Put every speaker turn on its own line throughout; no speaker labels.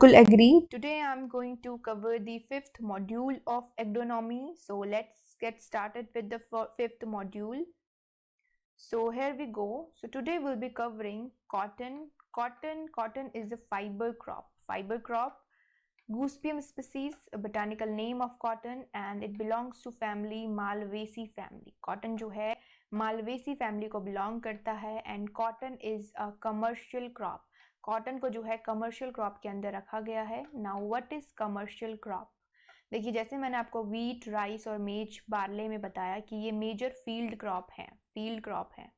बिल्कुल agree. Today I'm going to cover the fifth module of agronomy. So let's get started with the fifth module. So here we go. So today we'll be covering cotton. Cotton is a fiber crop. Fiber crop, Goosepium species, a botanical name of cotton, and it belongs to family Malvaceae family. Cotton जो है Malvaceae family को belong करता है and cotton is a commercial crop. Cotton को जो है commercial crop के अंदर रखा गया है. Now what is commercial crop? देखिए, जैसे मैंने आपको वीट, राइस और मेज, बार्ले में बताया कि ये मेजर फील्ड क्रॉप है,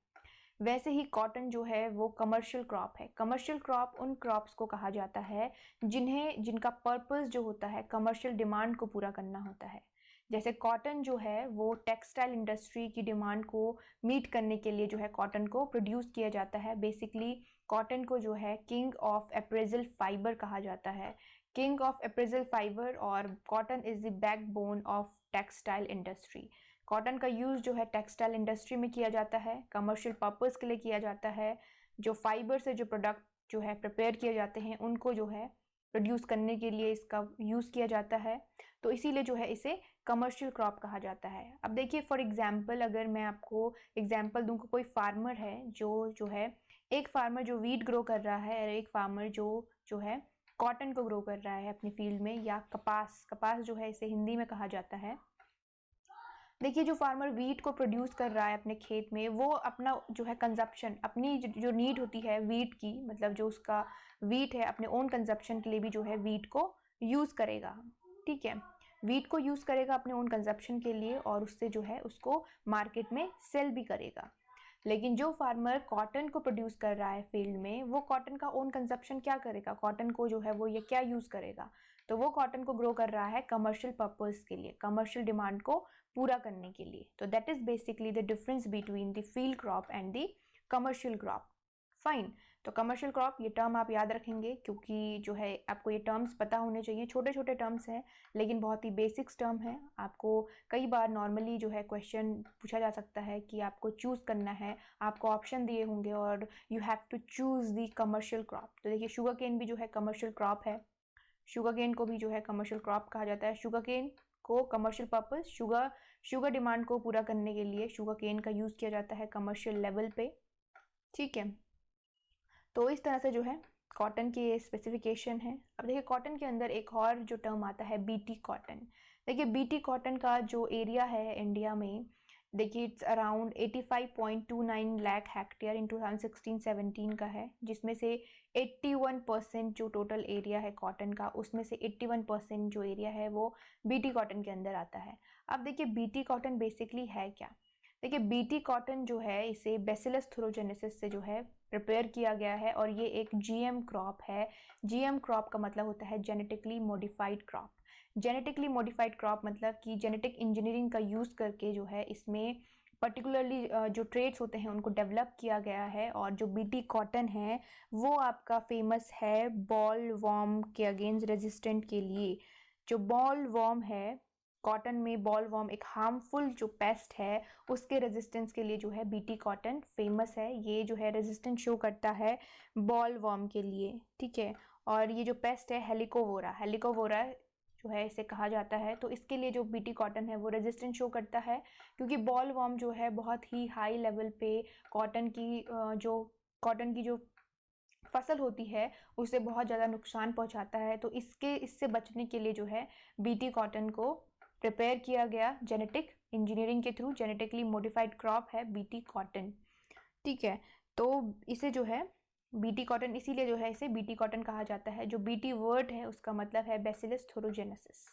वैसे ही कॉटन जो है वो कमर्शियल क्रॉप है. कमर्शियल क्रॉप उन क्रॉप्स को कहा जाता है जिनका पर्पस जो होता है कमर्शियल डिमांड को पूरा करना होता है. जैसे कॉटन जो है वो टेक्सटाइल इंडस्ट्री की डिमांड को मीट करने के लिए जो है कॉटन को प्रोड्यूस किया जाता है. बेसिकली कॉटन को जो है किंग ऑफ अप्रेजल फाइबर कहा जाता है. किंग ऑफ अप्रेजल फाइबर और cotton is the backbone of textile industry. Cotton का यूज़ जो है टेक्सटाइल इंडस्ट्री में किया जाता है, कमर्शियल पर्पस के लिए किया जाता है. जो फाइबर से जो प्रोडक्ट जो है प्रिपेयर किए जाते हैं उनको जो है प्रोड्यूस करने के लिए इसका यूज़ किया जाता है. तो इसीलिए जो है इसे कमर्शियल क्रॉप कहा जाता है. अब देखिए, फॉर एग्जांपल अगर मैं आपको एग्जांपल दूं कि कोई फार्मर है जो है एक फार्मर जो वीट ग्रो कर रहा है और एक फार्मर जो है कॉटन को ग्रो कर रहा है अपनी फील्ड में, या कपास जो है इसे हिंदी में कहा जाता है. देखिए, जो फार्मर वीट को प्रोड्यूस कर रहा है अपने खेत में, वो अपना जो है कंजप्शन, अपनी जो नीड होती है वीट की, मतलब जो उसका वीट है अपने ओन कंजप्शन के लिए भी जो है वीट को यूज़ करेगा. ठीक है, वीट को यूज़ करेगा अपने ओन कंजप्शन के लिए और उससे जो है उसको मार्केट में सेल भी करेगा. लेकिन जो फार्मर कॉटन को प्रोड्यूस कर रहा है फील्ड में, वो कॉटन का ओन कंजप्शन क्या करेगा, कॉटन को जो है वो ये क्या यूज़ करेगा, तो वो कॉटन को ग्रो कर रहा है कमर्शियल पर्पस के लिए, कमर्शियल डिमांड को पूरा करने के लिए. तो that is basically the difference between the field crop and the commercial crop. Fine. तो कमर्शियल क्रॉप, ये टर्म आप याद रखेंगे क्योंकि जो है आपको ये टर्म्स पता होने चाहिए. छोटे छोटे टर्म्स हैं लेकिन बहुत ही बेसिक्स टर्म है. आपको कई बार नॉर्मली जो है क्वेश्चन पूछा जा सकता है कि आपको चूज़ करना है, आपको ऑप्शन दिए होंगे और you have to choose the commercial crop. तो देखिए, शुगर केन भी जो है कमर्शियल क्रॉप है. शुगर केन को भी जो है कमर्शियल क्रॉप कहा जाता है. शुगर केन को कमर्शियल पर्पस, शुगर डिमांड को पूरा करने के लिए शुगर केन का यूज़ किया जाता है कमर्शियल लेवल पे. ठीक है, तो इस तरह से जो है कॉटन की ये स्पेसिफिकेशन है. अब देखिए, कॉटन के अंदर एक और जो टर्म आता है बीटी कॉटन. देखिए, बीटी कॉटन का जो एरिया है इंडिया में, देखिए इट्स अराउंड 85.29 लाख हेक्टेयर इन 2016-17 का है, जिसमें से 81% जो टोटल एरिया है कॉटन का, उसमें से 81% जो एरिया है वो बीटी कॉटन के अंदर आता है. अब देखिए, बीटी कॉटन बेसिकली है क्या? देखिए, बीटी कॉटन जो है इसे बैसिलस थ्रोजेनेसिस से जो है प्रिपेयर किया गया है और ये एक जीएम क्रॉप है. जीएम क्रॉप का मतलब होता है genetically modified crop. Genetically modified crop मतलब कि जेनेटिक इंजीनियरिंग का यूज़ करके जो है इसमें पर्टिकुलरली जो ट्रेड्स होते हैं उनको डेवलप किया गया है. और जो बीटी कॉटन है वो आपका फेमस है बॉल वॉर्म के अगेंस्ट रेजिस्टेंट के लिए. जो बॉल वॉर्म है, कॉटन में बॉल वॉर्म एक हार्मफुल जो पेस्ट है, उसके रेजिस्टेंस के लिए जो है बीटी कॉटन फेमस है. ये जो है रेजिस्टेंस शो करता है बॉल वॉर्म के लिए. ठीक है, और ये जो पेस्ट है हेलिकोवोरा जो है इसे कहा जाता है. तो इसके लिए जो बीटी कॉटन है वो रेजिस्टेंस शो करता है क्योंकि बॉल वॉर्म जो है बहुत ही हाई लेवल पे कॉटन की जो फसल होती है उसे बहुत ज़्यादा नुकसान पहुंचाता है. तो इससे बचने के लिए जो है बीटी कॉटन को प्रिपेयर किया गया जेनेटिक इंजीनियरिंग के थ्रू. जेनेटिकली मॉडिफाइड क्रॉप है बीटी कॉटन. ठीक है, तो इसे जो है बीटी कॉटन, इसीलिए जो है इसे बीटी कॉटन कहा जाता है. जो बीटी वर्ड है उसका मतलब है बैसिलस थ्रोजेनेसिस.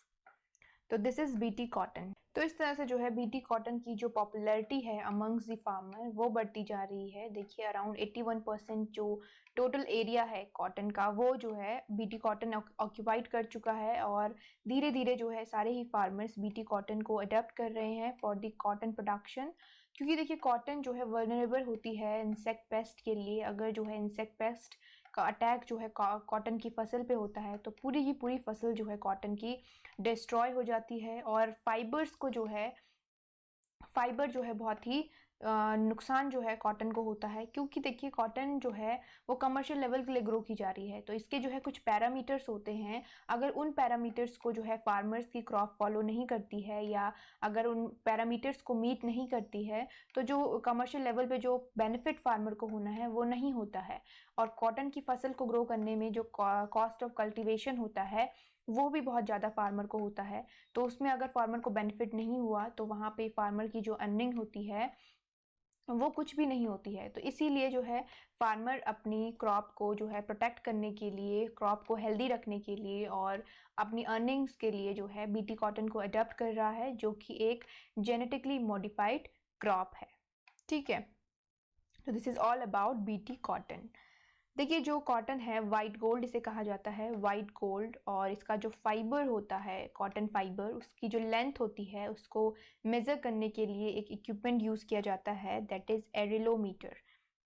तो दिस इज बीटी कॉटन. तो इस तरह से जो है बीटी कॉटन की जो पॉपुलैरिटी है अमंग्स द फार्मर वो बढ़ती जा रही है. देखिए, अराउंड 81% जो टोटल एरिया है कॉटन का वो जो है बीटी कॉटन ऑक्यूपाइड कर चुका है और धीरे धीरे जो है सारे ही फार्मर्स बीटी कॉटन को अडॉप्ट कर रहे हैं फॉर द कॉटन प्रोडक्शन. क्योंकि देखिए, कॉटन जो है वर्नरेबल होती है इंसेक्ट पेस्ट के लिए. अगर जो है इंसेक्ट पेस्ट का अटैक जो है कॉटन की फसल पे होता है तो पूरी की पूरी फसल जो है कॉटन की डिस्ट्रॉय हो जाती है. और फाइबर जो है बहुत ही नुकसान जो है कॉटन को होता है, क्योंकि देखिए कॉटन जो है वो कमर्शियल लेवल के लिए ग्रो की जा रही है, तो इसके जो है कुछ पैरामीटर्स होते हैं। अगर उन पैरामीटर्स को जो है फार्मर्स की क्रॉप फॉलो नहीं करती है या अगर उन पैरामीटर्स को मीट नहीं करती है तो जो कमर्शियल लेवल पे जो बेनिफिट फार्मर को होना है वो नहीं होता है। और कॉटन की फसल को ग्रो करने में जो कॉस्ट ऑफ कल्टीवेशन होता है वो भी बहुत ज़्यादा फार्मर को होता है, तो उसमें अगर फार्मर को बेनिफिट नहीं हुआ तो वहाँ पे फार्मर की जो अर्निंग होती है वो कुछ भी नहीं होती है। तो इसीलिए जो है फार्मर अपनी क्रॉप को जो है प्रोटेक्ट करने के लिए, क्रॉप को हेल्दी रखने के लिए और अपनी अर्निंग्स के लिए जो है बीटी कॉटन को अडॉप्ट कर रहा है, जो कि एक जेनेटिकली मॉडिफाइड क्रॉप है। ठीक है, तो this is all about BT cotton. देखिए जो कॉटन है वाइट गोल्ड इसे कहा जाता है, वाइट गोल्ड। और इसका जो फाइबर होता है कॉटन फाइबर, उसकी जो लेंथ होती है उसको मेज़र करने के लिए एक इक्विपमेंट यूज़ किया जाता है, दैट इज़ एरिलोमीटर।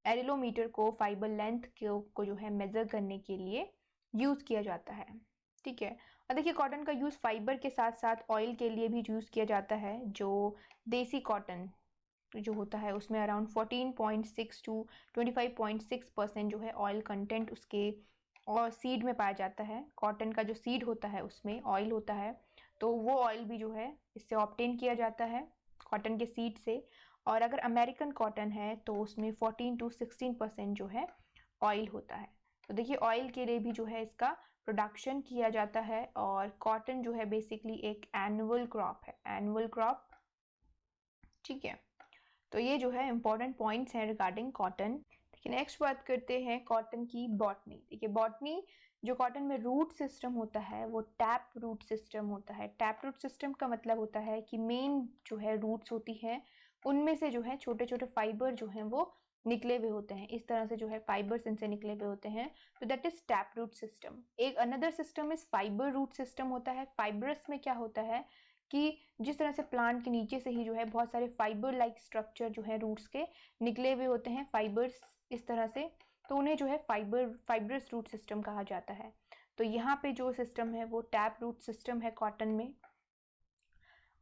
एरिलोमीटर को फाइबर लेंथ को जो है मेज़र करने के लिए यूज़ किया जाता है। ठीक है, और देखिए कॉटन का यूज़ फाइबर के साथ साथ ऑयल के लिए भी यूज़ किया जाता है। जो देसी कॉटन जो होता है उसमें अराउंड 14.6 टू 25.6% जो है ऑयल कंटेंट उसके और सीड में पाया जाता है। कॉटन का जो सीड होता है उसमें ऑयल होता है, तो वो ऑयल भी जो है इससे ऑब्टेन किया जाता है कॉटन के सीड से। और अगर अमेरिकन कॉटन है तो उसमें 14 टू 16% जो है ऑयल होता है। तो देखिए ऑयल के लिए भी जो है इसका प्रोडक्शन किया जाता है। और कॉटन जो है बेसिकली एक एनुअल क्रॉप है, एनुअल क्रॉप। ठीक है, तो ये जो है इम्पॉर्टेंट पॉइंट्स हैं रिगार्डिंग कॉटन। देखिए नेक्स्ट बात करते हैं कॉटन की बॉटनी। देखिए बॉटनी जो कॉटन में रूट सिस्टम होता है वो टैप रूट सिस्टम होता है। टैप रूट सिस्टम का मतलब होता है कि मेन जो है रूट्स होती हैं उनमें से जो है छोटे छोटे फाइबर जो हैं वो निकले हुए होते हैं, इस तरह से जो है फाइबर्स इनसे निकले हुए होते हैं, तो that is tap root system. एक another system is fibre root system होता है। फाइबरस में क्या होता है कि जिस तरह से प्लांट के नीचे से ही जो है बहुत सारे फाइबर लाइक स्ट्रक्चर जो है रूट्स के निकले हुए होते हैं, फाइबर्स इस तरह से, तो उन्हें जो है फाइबरस रूट सिस्टम कहा जाता है। तो यहाँ पे जो सिस्टम है वो टैप रूट सिस्टम है कॉटन में।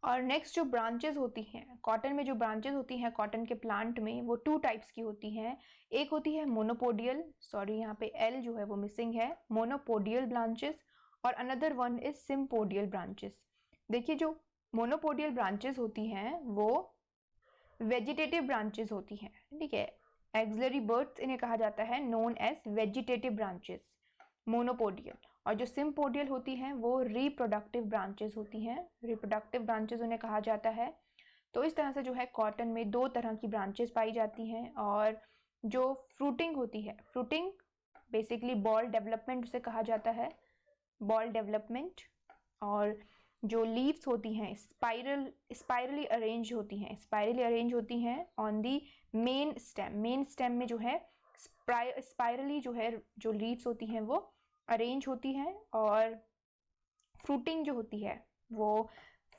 और नेक्स्ट जो ब्रांचेस होती हैं कॉटन में, जो ब्रांचेस होती हैं कॉटन के प्लांट में वो टू टाइप्स की होती हैं। एक होती है मोनोपोडियल, सॉरी यहाँ पे एल जो है वो मिसिंग है, मोनोपोडियल ब्रांचेस। और another one is sympodial branches. देखिए जो मोनोपोडियल ब्रांचेस होती हैं वो वेजिटेटिव ब्रांचेस होती हैं। ठीक है, एक्सिलरी बर्ड्स इन्हें कहा जाता है, known as vegetative branches, monopodial. और जो सिम्पोडियल होती हैं वो रिप्रोडक्टिव ब्रांचेस होती हैं, रिप्रोडक्टिव ब्रांचेस उन्हें कहा जाता है। तो इस तरह से जो है कॉटन में दो तरह की ब्रांचेस पाई जाती हैं। और जो फ्रूटिंग होती है, फ्रूटिंग बेसिकली बॉल डेवलपमेंट उसे कहा जाता है, बॉल डेवलपमेंट। और जो लीव्स होती हैं स्पाइरली अरेंज होती हैं, स्पाइरली अरेंज होती हैं on the main stem. Main stem में जो है स्पाइरली जो है जो लीव्स होती हैं वो अरेंज होती हैं। और फ्रूटिंग जो होती है वो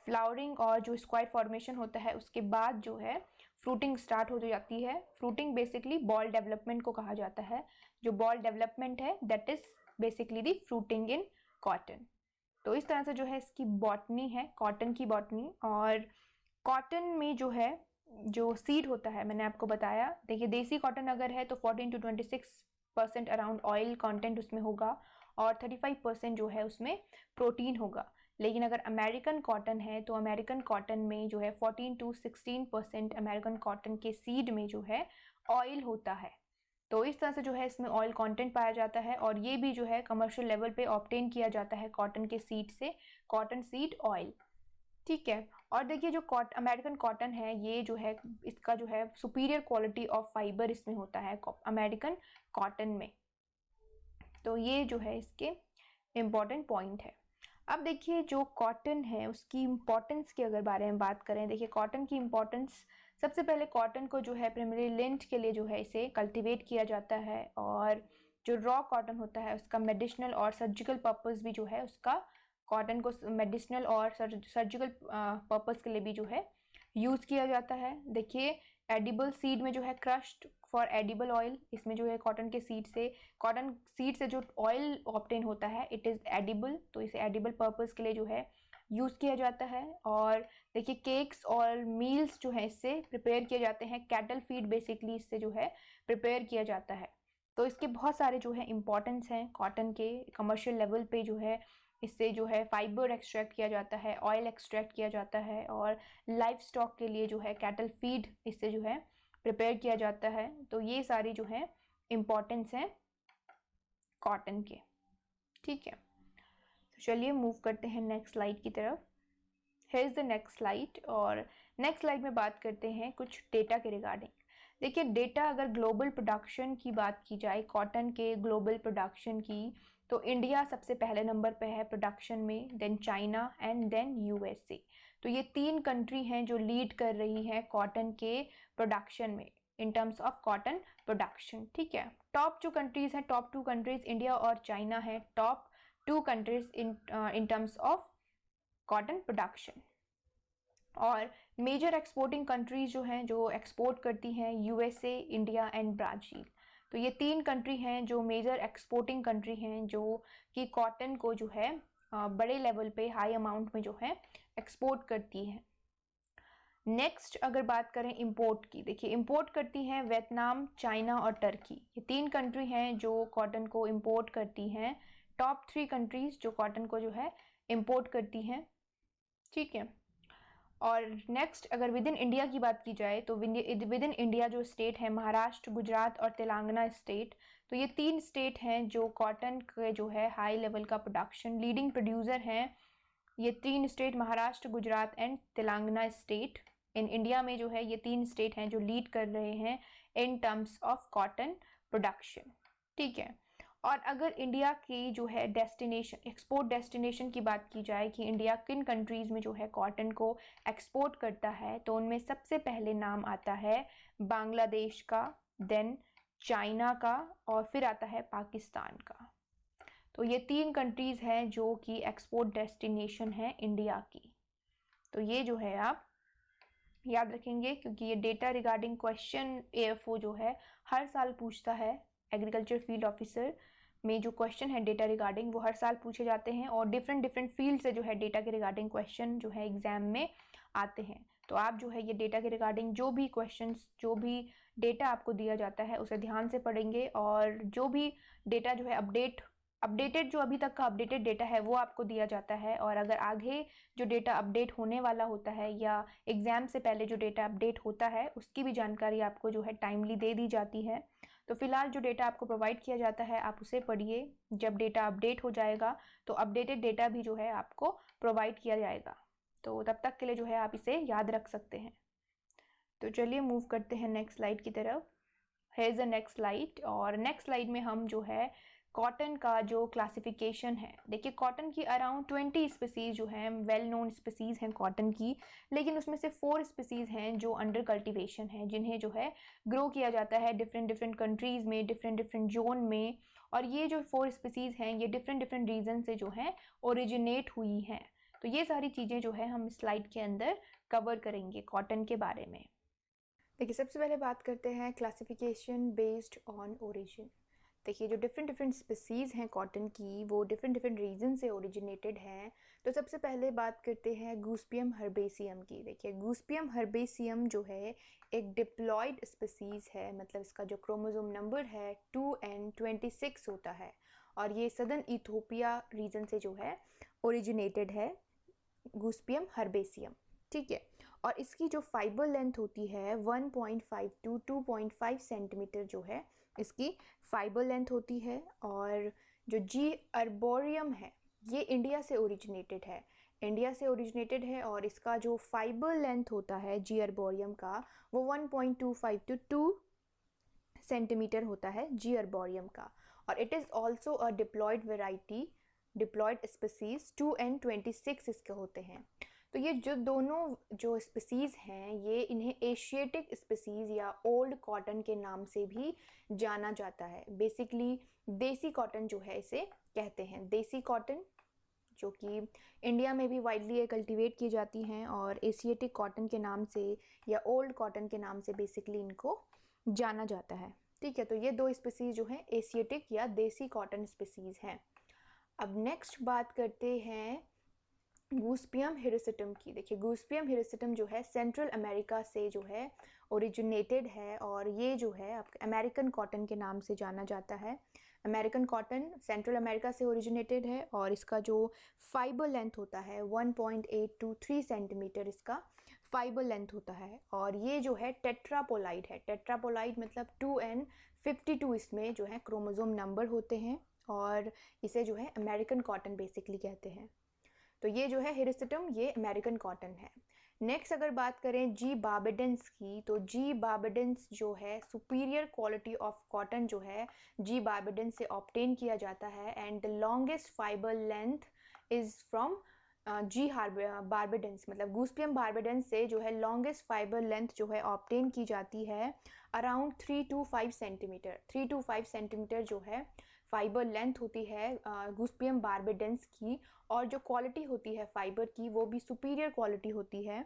फ्लावरिंग और जो स्क्वायर फॉर्मेशन होता है उसके बाद जो है फ्रूटिंग स्टार्ट हो जाती है। फ्रूटिंग बेसिकली बॉल डेवलपमेंट को कहा जाता है। जो बॉल डेवलपमेंट है that is basically the fruiting in cotton. तो इस तरह से जो है इसकी बॉटनी है, कॉटन की बॉटनी। और कॉटन में जो है जो सीड होता है मैंने आपको बताया, देखिए देसी कॉटन अगर है तो 14 टू 26% अराउंड ऑयल कंटेंट उसमें होगा और 35% जो है उसमें प्रोटीन होगा। लेकिन अगर अमेरिकन कॉटन है तो अमेरिकन कॉटन में जो है 14 टू 16% अमेरिकन कॉटन के सीड में जो है ऑयल होता है। तो इस तरह से जो है इसमें ऑयल कंटेंट पाया जाता है और ये भी जो है कमर्शियल लेवल पे ऑब्टेन किया जाता है कॉटन के सीड से, कॉटन सीड ऑयल। ठीक है, और देखिए जो अमेरिकन कॉटन है ये जो है इसका जो है सुपीरियर क्वालिटी ऑफ फाइबर इसमें होता है अमेरिकन कॉटन में। तो ये जो है इसके इम्पॉर्टेंट पॉइंट है। अब देखिए जो कॉटन है उसकी इम्पोर्टेंस के अगर बारे में बात करें, देखिए कॉटन की इम्पोर्टेंस, सबसे पहले कॉटन को जो है प्राइमरी लिंट के लिए जो है इसे कल्टीवेट किया जाता है। और जो रॉ कॉटन होता है उसका मेडिसिनल और सर्जिकल पर्पस भी जो है उसका, कॉटन को मेडिसिनल और सर्जिकल पर्पस के लिए भी जो है यूज़ किया जाता है। देखिए एडिबल सीड में जो है क्रश्ड फॉर एडिबल ऑयल, इसमें जो है कॉटन के सीड से, कॉटन सीड से जो ऑयल ऑब्टेन होता है इट इज़ एडिबल, तो इसे एडिबल पर्पस के लिए जो है यूज़ किया जाता है। और देखिए केक्स और मील्स जो है इससे प्रिपेयर किए जाते हैं, कैटल फीड बेसिकली इससे जो है प्रिपेयर किया जाता है। तो इसके बहुत सारे जो है इम्पॉर्टेंस हैं कॉटन के। कमर्शियल लेवल पे जो है इससे जो है फाइबर एक्सट्रैक्ट किया जाता है, ऑयल एक्सट्रैक्ट किया जाता है, और लाइफ स्टॉक के लिए जो है कैटल फीड इससे जो है प्रिपेयर किया जाता है। तो ये सारी जो है इम्पॉर्टेंस हैं कॉटन के, ठीक है। तो चलिए मूव करते हैं नेक्स्ट स्लाइड की तरफ। Here is the next slide, और नेक्स्ट स्लाइड में बात करते हैं कुछ डेटा के रिगार्डिंग। देखिए डेटा, अगर ग्लोबल प्रोडक्शन की बात की जाए कॉटन के ग्लोबल प्रोडक्शन की, तो इंडिया सबसे पहले नंबर पे है प्रोडक्शन में, then China and then USA. तो ये 3 कंट्री हैं जो लीड कर रही हैं कॉटन के प्रोडक्शन में in terms of cotton production, ठीक है। टॉप जो कंट्रीज हैं, टॉप 2 कंट्रीज इंडिया और चाइना है, top 2 countries in terms of cotton production. और मेजर एक्सपोर्टिंग कंट्रीज जो हैं जो एक्सपोर्ट करती हैं, यूएसए, इंडिया एंड ब्राज़ील। तो ये 3 कंट्री हैं जो मेजर एक्सपोर्टिंग कंट्री हैं जो कि कॉटन को जो है बड़े लेवल पे हाई अमाउंट में जो है एक्सपोर्ट करती हैं। नेक्स्ट अगर बात करें इंपोर्ट की, देखिए इंपोर्ट करती हैं वियतनाम, चाइना और टर्की। ये 3 कंट्री हैं जो कॉटन को इंपोर्ट करती हैं, टॉप 3 कंट्रीज जो कॉटन को जो है इंपोर्ट करती हैं, ठीक है। और नेक्स्ट अगर विद इन इंडिया की बात की जाए तो विद इन इंडिया जो स्टेट है महाराष्ट्र, गुजरात और तेलंगाना स्टेट। तो ये 3 स्टेट हैं जो कॉटन के जो है हाई लेवल का प्रोडक्शन लीडिंग प्रोड्यूसर हैं। ये 3 state Maharashtra, Gujarat and Telangana state in India में जो है ये 3 स्टेट हैं जो लीड कर रहे हैं in terms of cotton production, ठीक है। और अगर इंडिया की जो है डेस्टिनेशन, एक्सपोर्ट डेस्टिनेशन की बात की जाए कि इंडिया किन कंट्रीज़ में जो है कॉटन को एक्सपोर्ट करता है, तो उनमें सबसे पहले नाम आता है बांग्लादेश का, देन चाइना का, और फिर आता है पाकिस्तान का। तो ये 3 कंट्रीज़ हैं जो कि एक्सपोर्ट डेस्टिनेशन है इंडिया की। तो ये जो है आप याद रखेंगे क्योंकि ये डेटा रिगार्डिंग क्वेश्चन एएफओ जो है हर साल पूछता है। एग्रीकल्चर फील्ड ऑफिसर में जो क्वेश्चन है डेटा रिगार्डिंग वो हर साल पूछे जाते हैं, और डिफरेंट फील्ड से जो है डेटा के रिगार्डिंग क्वेश्चन जो है एग्जाम में आते हैं। तो आप जो है ये डेटा के रिगार्डिंग जो भी क्वेश्चंस, जो भी डेटा आपको दिया जाता है उसे ध्यान से पढ़ेंगे, और जो भी डेटा जो है अपडेटेड जो अभी तक का अपडेटेड डेटा है वो आपको दिया जाता है। और अगर आगे जो डेटा अपडेट होने वाला होता है या एग्ज़ाम से पहले जो डेटा अपडेट होता है उसकी भी जानकारी आपको जो है टाइमली दे दी जाती है। तो फिलहाल जो डेटा आपको प्रोवाइड किया जाता है आप उसे पढ़िए, जब डेटा अपडेट हो जाएगा तो अपडेटेड डेटा भी जो है आपको प्रोवाइड किया जाएगा। तो तब तक के लिए जो है आप इसे याद रख सकते हैं। तो चलिए मूव करते हैं नेक्स्ट स्लाइड की तरफ। है इज़ द नेक्स्ट स्लाइड, और नेक्स्ट स्लाइड में हम जो है कॉटन का जो क्लासिफिकेशन है, देखिए कॉटन की अराउंड 20 स्पीसीज़ जो हैं वेल नोन स्पीसीज़ हैं कॉटन की, लेकिन उसमें से 4 स्पीसीज़ हैं जो अंडर कल्टीवेशन है, जिन्हें जो है ग्रो किया जाता है डिफरेंट कंट्रीज़ में, डिफरेंट जोन में। और ये जो 4 स्पीसीज़ हैं ये डिफरेंट रीजन से जो है ओरिजिनेट हुई हैं। तो ये सारी चीज़ें जो है हम स्लाइड के अंदर कवर करेंगे कॉटन के बारे में। देखिए सबसे पहले बात करते हैं क्लासिफिकेशन बेस्ड ऑन ओरिजिन। देखिए जो डिफरेंट स्पीसीज़ हैं कॉटन की वो डिफरेंट रीजन से ओरिजिनेटेड हैं। तो सबसे पहले बात करते हैं गूस्पियम हर्बेसियम की। देखिए गूस्पियम हर्बेसियम जो है एक डिप्लॉयड स्पीसीज़ है, मतलब इसका जो क्रोमोसोम नंबर है 2n26 होता है, और ये सदर्न इथोपिया रीजन से जो है ओरिजिनेटेड है गूस्पियम हर्बेसियम, ठीक है। और इसकी जो फाइबर लेंथ होती है 1.5 to 2.5 सेंटीमीटर जो है इसकी फाइबर लेंथ होती है। और जो जी अर्बोरियम है ये इंडिया से ओरिजिनेटेड है, और इसका जो फाइबर लेंथ होता है जी अर्बोरियम का वो 1.25 to 2 सेंटीमीटर होता है जी अर्बोरियम का। और it is also a diploid variety, diploid species 2n26 इसके होते हैं। तो ये जो दोनों जो स्पीसीज़ हैं ये इन्हें एशियाटिक स्पीसीज़ या ओल्ड कॉटन के नाम से भी जाना जाता है। बेसिकली देसी कॉटन जो है इसे कहते हैं, देसी कॉटन, जो कि इंडिया में भी वाइडली कल्टीवेट की जाती हैं, और एशियाटिक कॉटन के नाम से या ओल्ड कॉटन के नाम से बेसिकली इनको जाना जाता है, ठीक है। तो ये 2 स्पीसीज़ जो हैं एशियाटिक या देसी कॉटन स्पीसीज़ हैं। अब नेक्स्ट बात करते हैं गूस्पियम हिरसिटम की। देखिए गूस्पियम हिरसिटम जो है सेंट्रल अमेरिका से जो है ओरिजिनेटेड है, और ये जो है अमेरिकन कॉटन के नाम से जाना जाता है। अमेरिकन कॉटन सेंट्रल अमेरिका से ओरिजिनेटेड है, और इसका जो फाइबर लेंथ होता है 1.8 to 3 सेंटीमीटर इसका फाइबर लेंथ होता है। और ये जो है टेट्रापोलाइड है। टेट्रापोलाइड मतलब 2n52 इसमें जो है क्रोमोसोम नंबर होते हैं, और इसे जो है अमेरिकन कॉटन बेसिकली कहते हैं। तो ये जो है हिरसिटम, ये अमेरिकन कॉटन है। नेक्स्ट अगर बात करें जी बार्बाडेंस की, तो जी बार्बाडेंस जो है सुपीरियर क्वालिटी ऑफ कॉटन जो है जी बार्बाडेंस से ऑब्टेन किया जाता है, and the longest fibre length is from G barbadense, मतलब गूस्पियम बार्बाडेंस से जो है लॉन्गेस्ट फाइबर लेंथ जो है ऑब्टेन की जाती है around 3 to 5 centimetre. 3 to 5 centimetre जो है फाइबर लेंथ होती है गूस्पियम बार्बाडेंस की, और जो क्वालिटी होती है फाइबर की वो भी सुपीरियर क्वालिटी होती है।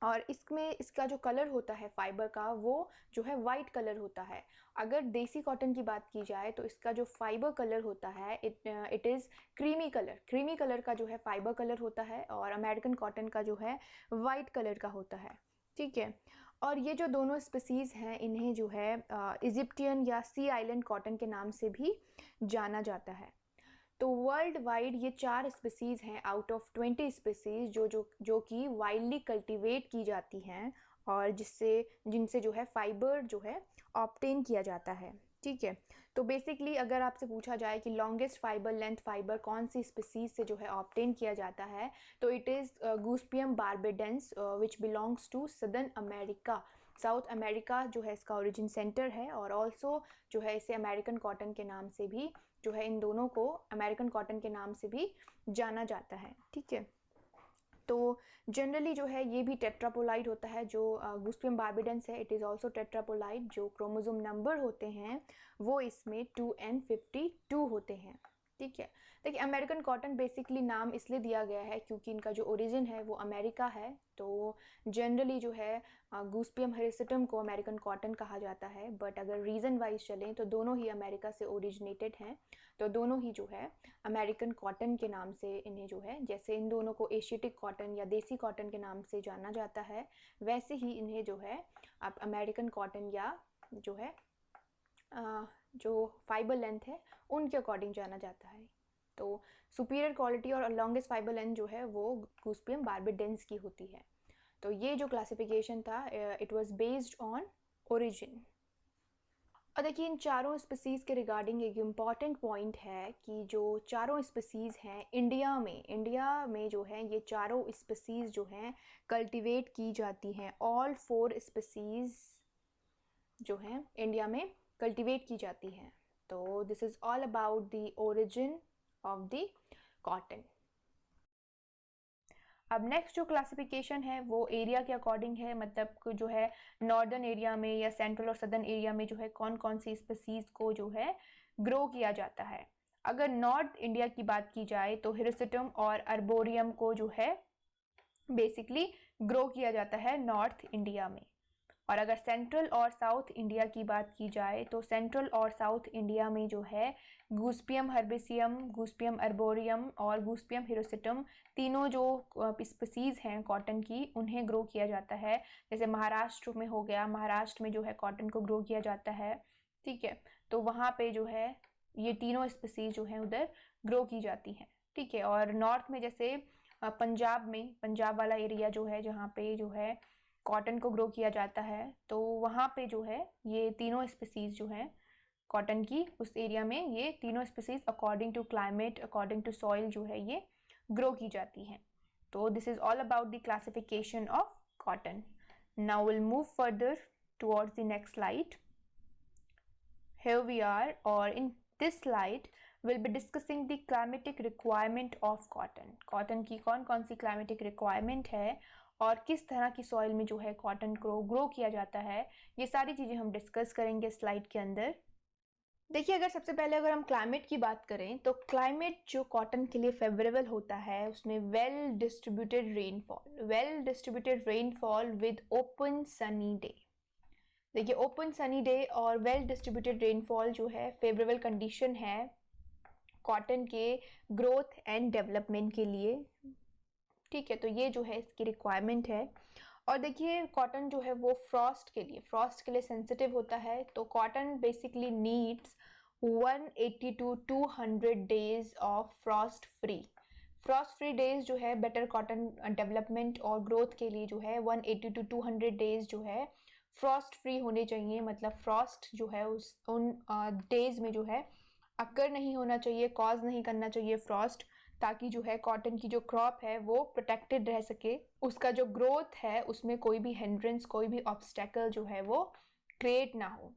और इसमें इसका जो कलर होता है फाइबर का वो जो है वाइट कलर होता है। अगर देसी कॉटन की बात की जाए तो इसका जो फाइबर कलर होता है it is creamy colour. Creamy colour का जो है फाइबर कलर होता है, और अमेरिकन कॉटन का जो है वाइट कलर का होता है। ठीक है, और ये जो दोनों स्पीसीज़ हैं इन्हें जो है इजिप्टियन या सी आइलैंड कॉटन के नाम से भी जाना जाता है। तो वर्ल्ड वाइड ये 4 स्पीसीज़ हैं आउट ऑफ 20 स्पीसीज़ जो कि वाइल्डली कल्टीवेट की जाती हैं, और जिनसे जो है फाइबर जो है ऑब्टेन किया जाता है। ठीक है, तो बेसिकली अगर आपसे पूछा जाए कि लॉन्गेस्ट फाइबर लेंथ फाइबर कौन सी स्पीसीज से जो है ऑब्टेन किया जाता है, तो it is gossypium barbadense which belongs to southern America. South America जो है इसका ओरिजिन सेंटर है, और ऑल्सो जो है इसे अमेरिकन कॉटन के नाम से भी जो है इन दोनों को अमेरिकन कॉटन के नाम से भी जाना जाता है। ठीक है, तो जनरली जो है ये भी टेट्रापोलाइड होता है। जो गूस्पियम बार्बाडेंस है इट इज़ ऑल्सो टेट्रापोलाइड। जो क्रोमोसोम नंबर होते हैं वो इसमें 2n52 होते हैं। ठीक है, देखिए अमेरिकन कॉटन बेसिकली नाम इसलिए दिया गया है क्योंकि इनका जो ओरिजिन है वो अमेरिका है। तो जनरली जो है गूस्पियम हिरसिटम को अमेरिकन कॉटन कहा जाता है, बट अगर रीज़न वाइज चलें तो दोनों ही अमेरिका से ओरिजिनेटेड हैं। तो दोनों ही जो है अमेरिकन कॉटन के नाम से इन्हें जो है, जैसे इन दोनों को एशियाटिक कॉटन या देसी कॉटन के नाम से जाना जाता है, वैसे ही इन्हें जो है आप अमेरिकन कॉटन या जो है जो फाइबर लेंथ है उनके अकॉर्डिंग जाना जाता है। तो सुपीरियर क्वालिटी और लॉन्गेस्ट फाइबर लेंथ जो है वो गूस्पियम बार्बाडेंस की होती है। तो ये जो क्लासिफिकेशन था it was based on origin. और देखिए इन चारों स्पीसीज़ के रिगार्डिंग एक इम्पॉर्टेंट पॉइंट है कि जो चारों स्पीसीज़ हैं इंडिया में जो है ये चारों स्पीसीज़ जो हैं कल्टीवेट की जाती हैं। ऑल 4 स्पीसीज़ जो हैं इंडिया में कल्टीवेट की जाती हैं। तो this is all about the origin of the cotton. अब नेक्स्ट जो क्लासिफिकेशन है वो एरिया के अकॉर्डिंग है, मतलब जो है नॉर्दर्न एरिया में या सेंट्रल और सदर्न एरिया में जो है कौन कौन सी स्पीसीज को जो है ग्रो किया जाता है। अगर नॉर्थ इंडिया की बात की जाए तो हिरसिटम और अर्बोरियम को जो है बेसिकली ग्रो किया जाता है नॉर्थ इंडिया में। और अगर सेंट्रल और साउथ इंडिया की बात की जाए तो सेंट्रल और साउथ इंडिया में जो है गूस्पियम हर्बेसियम, गूस्पियम अर्बोरियम और गूस्पियम हिरोसिटम तीनों जो स्पीसीज़ हैं कॉटन की उन्हें ग्रो किया जाता है। जैसे महाराष्ट्र में हो गया, महाराष्ट्र में जो है कॉटन को ग्रो किया जाता है। ठीक है, तो वहाँ पे जो है ये तीनों स्पीसीज जो हैं उधर ग्रो की जाती हैं। ठीक है, और नॉर्थ में जैसे पंजाब में, पंजाब वाला एरिया जो है जहाँ पे जो है कॉटन को ग्रो किया जाता है, तो वहाँ पे जो है ये तीनों स्पीसीज जो हैं कॉटन की उस एरिया में ये तीनों species according to climate, according to soil जो है ये ग्रो की जाती हैं। तो this is all about the classification of cotton. Now will move further towards the next slide. Here we are, or in this slide we'll be discussing the climatic requirement of cotton. Cotton की कौन कौन सी climatic requirement है और किस तरह की soil में जो है कॉटन को ग्रो किया जाता है, ये सारी चीज़ें हम डिस्कस करेंगे स्लाइड के अंदर। देखिए अगर सबसे पहले अगर हम क्लाइमेट की बात करें तो क्लाइमेट जो कॉटन के लिए फेवरेबल होता है उसमें well distributed rainfall with open sunny day. देखिए ओपन सनी डे और वेल डिस्ट्रीब्यूटेड रेनफॉल जो है फेवरेबल कंडीशन है कॉटन के ग्रोथ एंड डेवलपमेंट के लिए। ठीक है, तो ये जो है इसकी रिक्वायरमेट है। और देखिए कॉटन जो है वो फ्रॉस्ट के लिए सेंसिटिव होता है। तो cotton basically needs 180 to 200 days of frost free days जो है बेटर कॉटन डेवलपमेंट और ग्रोथ के लिए जो है 180 टू 200 डेज जो है फ्रॉस्ट फ्री होने चाहिए। मतलब फ्रॉस्ट जो है उन डेज में जो है अकर नहीं होना चाहिए, कॉज नहीं करना चाहिए फ्रॉस्ट, ताकि जो है कॉटन की जो क्रॉप है वो प्रोटेक्टेड रह सके, उसका जो ग्रोथ है उसमें कोई भी हिंड्रेंस, कोई भी ऑब्स्टेकल जो है वो क्रिएट ना हो।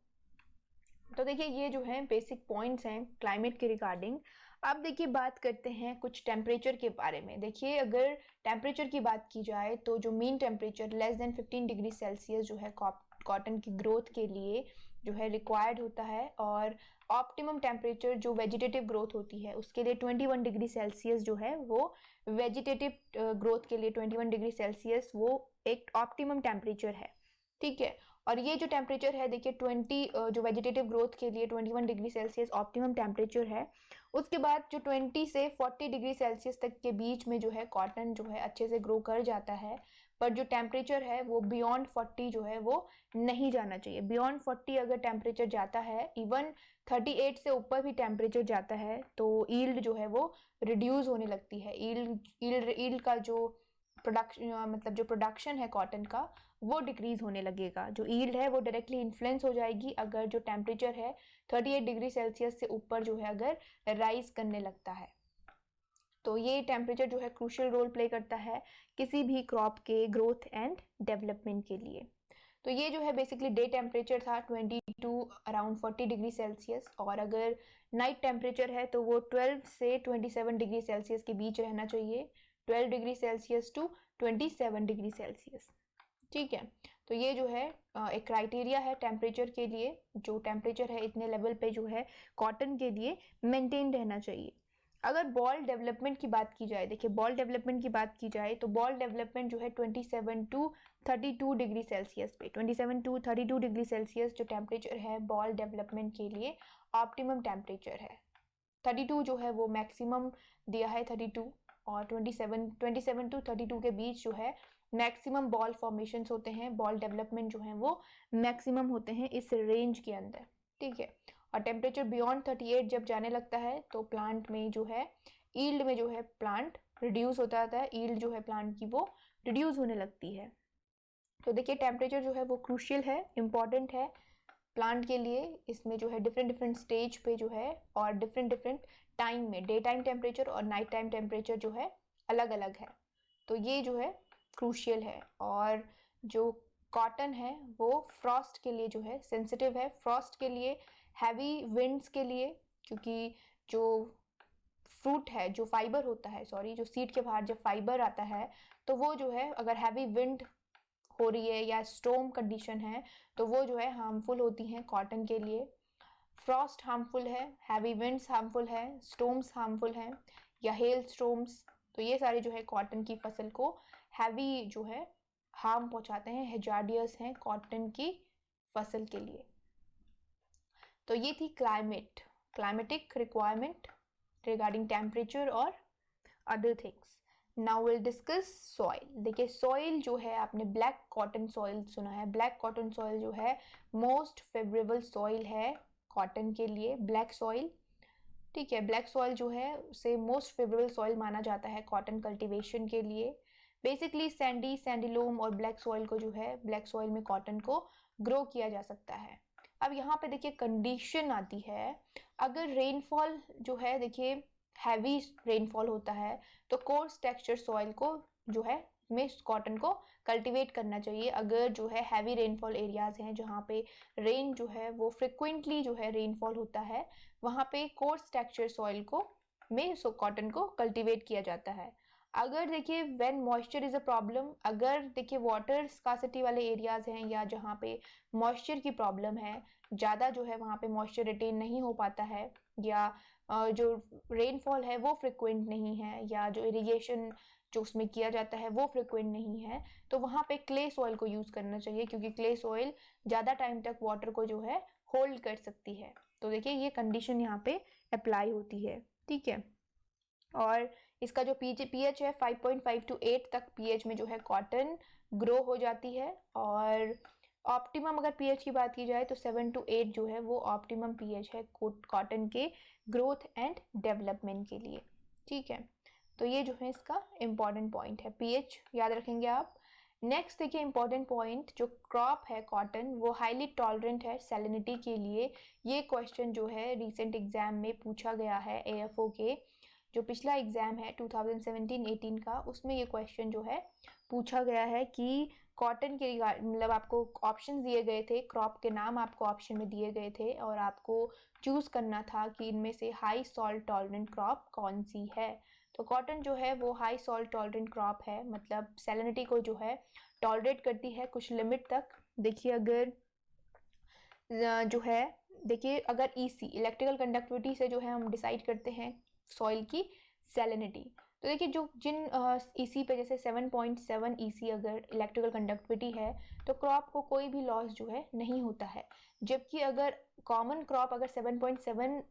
तो देखिए ये जो है बेसिक पॉइंट्स हैं क्लाइमेट के रिगार्डिंग। अब देखिए बात करते हैं कुछ टेम्परेचर के बारे में। देखिए अगर टेम्परेचर की बात की जाए तो जो mean temperature less than 15 degree Celsius जो है कॉटन की ग्रोथ के लिए जो है रिक्वायर्ड होता है, और ऑप्टिमम टेम्परेचर जो वेजिटेटिव ग्रोथ होती है उसके लिए 21 डिग्री सेल्सियस जो है वो वेजिटेटिव ग्रोथ के लिए 21 डिग्री सेल्सियस वो एक ऑप्टिमम टेम्परेचर है। ठीक है, और ये जो टेम्परेचर है देखिए 20 जो वेजिटेटिव ग्रोथ के लिए 21 डिग्री सेल्सियस ऑप्टिमम टेम्परेचर है। उसके बाद जो 20 से 40 डिग्री सेल्सियस तक के बीच में जो है कॉटन जो है अच्छे से ग्रो कर जाता है, पर जो टेम्परेचर है वो बियॉन्ड 40 जो है वो नहीं जाना चाहिए। बियॉन्ड 40 अगर टेम्परेचर जाता है, इवन 38 से ऊपर भी टेम्परेचर जाता है, तो ईल्ड जो है वो रिड्यूस होने लगती है। ईल्ड का जो प्रोडक्शन है कॉटन का वो डिक्रीज होने लगेगा। जो ईल्ड है वो डायरेक्टली इन्फ्लुएंस हो जाएगी अगर जो टेम्परेचर है 38 डिग्री सेल्सियस से ऊपर जो है अगर राइज करने लगता है। तो ये टेम्परेचर जो है क्रूशियल रोल प्ले करता है किसी भी क्रॉप के ग्रोथ एंड डेवलपमेंट के लिए। तो ये जो है बेसिकली डे टेम्परेचर था 22 अराउंड 40 डिग्री सेल्सियस, और अगर नाइट टेम्परेचर है तो वो 12 से 27 डिग्री सेल्सियस के बीच रहना चाहिए, 12 degree Celsius to 27 degree Celsius. ठीक है, तो ये जो है एक क्राइटेरिया है टेम्परेचर के लिए। जो टेम्परेचर है इतने लेवल पे जो है कॉटन के लिए मेंटेन रहना चाहिए। अगर बॉल डेवलपमेंट की बात की जाए, देखिए बॉल डेवलपमेंट की बात की जाए तो बॉल डेवलपमेंट जो है 27 टू 32 डिग्री सेल्सियस पे, 27 टू 32 डिग्री सेल्सियस जो टेम्परेचर है बॉल डेवलपमेंट के लिए ऑप्टिमम टेम्परेचर है। 32 जो है वो मैक्सिमम दिया है 32, और 27 टू 32 के बीच जो है मैक्सिमम बॉल फॉर्मेशंस होते हैं, बॉल डेवलपमेंट जो है वो मैक्सिमम होते हैं इस रेंज के अंदर। ठीक है, और टेम्परेचर बियॉन्ड 38 जब जाने लगता है तो प्लांट में जो है ईल्ड में जो है प्लांट रिड्यूस होता जाता है, ईल्ड जो है प्लांट की वो रिड्यूस होने लगती है। तो देखिए टेम्परेचर जो है वो क्रूशियल है, इम्पॉर्टेंट है प्लांट के लिए। इसमें जो है डिफरेंट स्टेज पे जो है और डिफरेंट टाइम में डे टाइम टेम्परेचर और नाइट टाइम टेम्परेचर जो है अलग अलग है। तो ये जो है क्रूशियल है। और जो कॉटन है वो फ्रॉस्ट के लिए जो है सेंसिटिव है, फ्रॉस्ट के लिए, हैवी विंड्स के लिए, क्योंकि जो फ्रूट है, जो फाइबर होता है, जो सीड के बाहर जब फाइबर आता है तो वो जो है अगर हैवी विंड हो रही है या स्टॉर्म कंडीशन है तो वो जो है हार्मफुल होती हैं कॉटन के लिए। फ्रॉस्ट हार्मफुल है, हैवी विंड्स हार्मफुल है, स्टॉर्म्स हार्मफुल हैं या हेल स्टॉर्म्स। तो ये सारे जो है कॉटन की फसल को हैवी जो है हार्म पहुंचाते हैं, हैजार्डियस हैं कॉटन की फसल के लिए। तो ये थी क्लाइमेटिक रिक्वायरमेंट रिगार्डिंग टेम्परेचर और other things. Now will discuss soil. देखिए सॉइल जो है, आपने ब्लैक कॉटन सॉइल सुना है, ब्लैक कॉटन सॉइल जो है मोस्ट फेवरेबल सॉइल है कॉटन के लिए, ब्लैक सॉइल। ठीक है, ब्लैक सॉइल जो है उसे मोस्ट फेवरेबल सॉइल माना जाता है कॉटन कल्टीवेशन के लिए। बेसिकली सैंडीलूम और ब्लैक सॉइल को जो है ब्लैक सॉइल में कॉटन को ग्रो किया जा सकता है। अब यहाँ पे देखिए कंडीशन आती है, अगर रेनफॉल जो है देखिए हैवी रेनफॉल होता है तो कोर्स टेक्सचर सॉइल को जो है में कॉटन को कल्टीवेट करना चाहिए। अगर जो है हैवी रेनफॉल एरियाज हैं जहाँ पे रेन जो है वो फ्रिक्वेंटली जो है रेनफॉल होता है, वहाँ पे कोर्स टेक्सचर सॉइल को में कॉटन को कल्टीवेट किया जाता है। अगर देखिए when moisture is a problem, अगर देखिए वाटर स्कार्सिटी वाले एरियाज हैं या जहाँ पे मॉइस्चर की प्रॉब्लम है, ज़्यादा जो है वहाँ पे मॉइस्चर रिटेन नहीं हो पाता है, या जो रेनफॉल है वो फ्रिक्वेंट नहीं है, या जो इरिगेशन जो उसमें किया जाता है वो फ्रिक्वेंट नहीं है, तो वहाँ पे क्ले सॉइल को यूज़ करना चाहिए, क्योंकि क्ले सॉइल ज़्यादा टाइम तक वाटर को जो है होल्ड कर सकती है। तो देखिए ये कंडीशन यहाँ पे अप्लाई होती है। ठीक है, और इसका जो पीएच है 5.5 to 8 तक पीएच में जो है कॉटन ग्रो हो जाती है। और ऑप्टिमम अगर पीएच की बात की जाए तो 7 to 8 जो है वो ऑप्टिमम पीएच है कॉटन के ग्रोथ एंड डेवलपमेंट के लिए। ठीक है, तो ये जो है इसका इम्पॉर्टेंट पॉइंट है, पीएच याद रखेंगे आप। नेक्स्ट देखिए इम्पॉर्टेंट पॉइंट, जो क्रॉप है कॉटन वो हाईली टॉलरेंट है सैलिनिटी के लिए। ये क्वेश्चन जो है रिसेंट एग्जाम में पूछा गया है एएफओ के, जो पिछला एग्जाम है 2017-18 का, उसमें ये क्वेश्चन जो है पूछा गया है कि कॉटन के मतलब आपको ऑप्शन दिए गए थे, क्रॉप के नाम आपको ऑप्शन में दिए गए थे और आपको चूज करना था कि इनमें से हाई सॉल्ट टॉलरेंट क्रॉप कौन सी है। तो कॉटन जो है वो हाई सॉल्ट टॉलरेंट क्रॉप है, मतलब सैलिनिटी को जो है टॉलरेट करती है कुछ लिमिट तक। देखिए अगर जो है देखिए अगर ईसी इलेक्ट्रिकल कंडक्टिविटी से जो है हम डिसाइड करते हैं सॉइल की सैलिनिटी, तो देखिए जो जिन ईसी पे जैसे 7.7 ईसी अगर इलेक्ट्रिकल कंडक्टिविटी है तो क्रॉप को कोई भी लॉस जो है नहीं होता है। जबकि अगर कॉमन क्रॉप अगर 7.7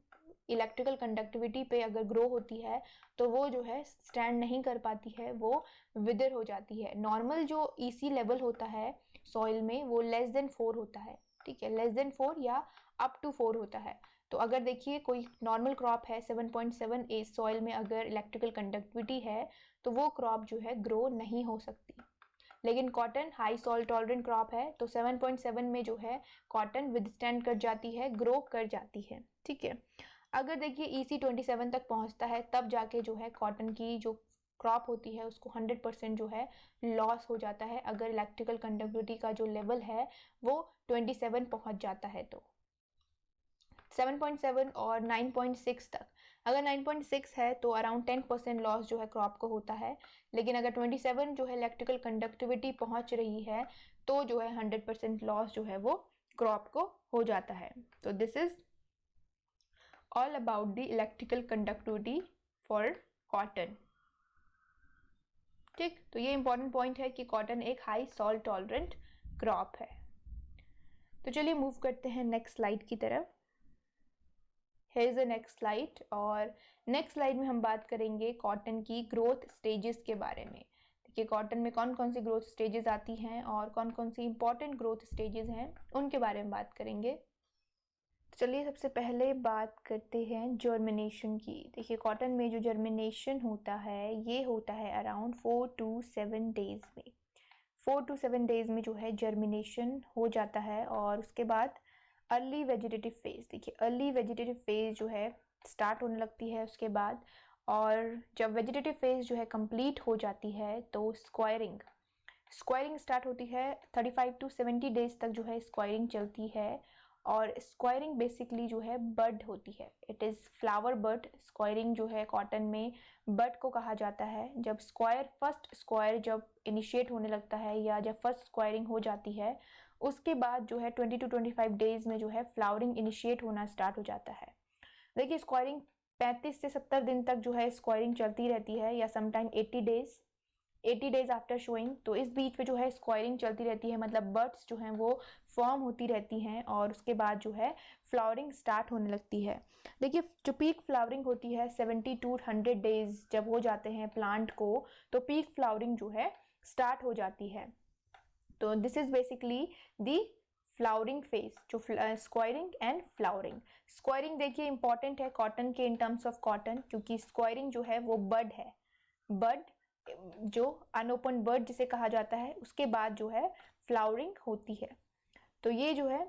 इलेक्ट्रिकल कंडक्टिविटी पे अगर ग्रो होती है तो वो जो है स्टैंड नहीं कर पाती है, वो विदर हो जाती है। नॉर्मल जो ईसी लेवल होता है सॉइल में वो लेस देन 4 होता है, ठीक है, लेस देन 4 या अप टू 4 होता है। तो अगर देखिए कोई नॉर्मल क्रॉप है 7.7 एज सॉइल में अगर इलेक्ट्रिकल कंडक्टिविटी है तो वो क्रॉप जो है ग्रो नहीं हो सकती। लेकिन cotton high salt tolerant crop है तो 7.7 में जो है कॉटन विदस्टैंड कर जाती है, ग्रो कर जाती है। ठीक है, अगर देखिए EC 27 तक पहुंचता है तब जाके जो है कॉटन की जो क्रॉप होती है उसको 100% जो है लॉस हो जाता है अगर इलेक्ट्रिकल कंडक्टिविटी का जो लेवल है वो 27 पहुंच जाता है। तो 7.7 और 9.6 तक, अगर 9.6 है तो अराउंड 10% लॉस जो है क्रॉप को होता है। लेकिन अगर 27 जो है इलेक्ट्रिकल कंडक्टिविटी पहुंच रही है तो जो है 100% लॉस जो है वो क्रॉप को हो जाता है। तो this is all about the electrical conductivity for cotton. ठीक, तो ये इंपॉर्टेंट पॉइंट है कि कॉटन एक हाई सॉल्ट टॉलरेंट क्रॉप है। तो चलिए मूव करते हैं नेक्स्ट स्लाइड की तरफ। Here is the next slide, और नेक्स्ट स्लाइड में हम बात करेंगे कॉटन की ग्रोथ स्टेजेस के बारे में। देखिए कॉटन में कौन कौन सी ग्रोथ स्टेजेस आती हैं और कौन कौन सी इंपॉर्टेंट ग्रोथ स्टेजेस हैं उनके बारे में बात करेंगे। चलिए सबसे पहले बात करते हैं जर्मिनेशन की। देखिए कॉटन में जो जर्मिनेशन होता है ये होता है अराउंड 4 to 7 डेज में। 4 to 7 डेज में जो है जर्मिनेशन हो जाता है और उसके बाद अर्ली वेजिटेटिव फेज, देखिए अर्ली वेजिटेटिव फेज जो है स्टार्ट होने लगती है उसके बाद। और जब वेजिटेटिव फेज जो है कंप्लीट हो जाती है तो स्क्वायरिंग स्टार्ट होती है। 35 to 70 डेज तक जो है स्क्वायरिंग चलती है और स्क्वायरिंग बेसिकली जो है बड होती है, it is flower bud. Squaring जो है कॉटन में बड को कहा जाता है। जब फर्स्ट स्क्वायर जब इनिशिएट होने लगता है या जब फर्स्ट स्क्वायरिंग हो जाती है उसके बाद जो है 20 to 25 डेज में जो है फ्लावरिंग इनिशिएट होना स्टार्ट हो जाता है। देखिए स्क्वायरिंग 35 से 70 दिन तक जो है स्क्वायरिंग चलती रहती है या समटाइम 80 डेज आफ्टर शोइंग। तो इस बीच में जो है स्क्वायरिंग चलती रहती है, मतलब बर्ड्स जो हैं वो फॉर्म होती रहती हैं और उसके बाद जो है फ्लावरिंग स्टार्ट होने लगती है। देखिए जो पीक फ्लावरिंग होती है 70 to 100 डेज जब हो जाते हैं प्लांट को तो पीक फ्लावरिंग जो है स्टार्ट हो जाती है। तो this is basically the flowering phase, जो स्क्वायरिंग एंड फ्लावरिंग। स्क्वायरिंग देखिए इंपॉर्टेंट है कॉटन के इन टर्म्स ऑफ कॉटन, क्योंकि स्क्वायरिंग जो है वो बड है, बड जो अनओपन बड जिसे कहा जाता है, उसके बाद जो है फ्लावरिंग होती है। तो ये जो है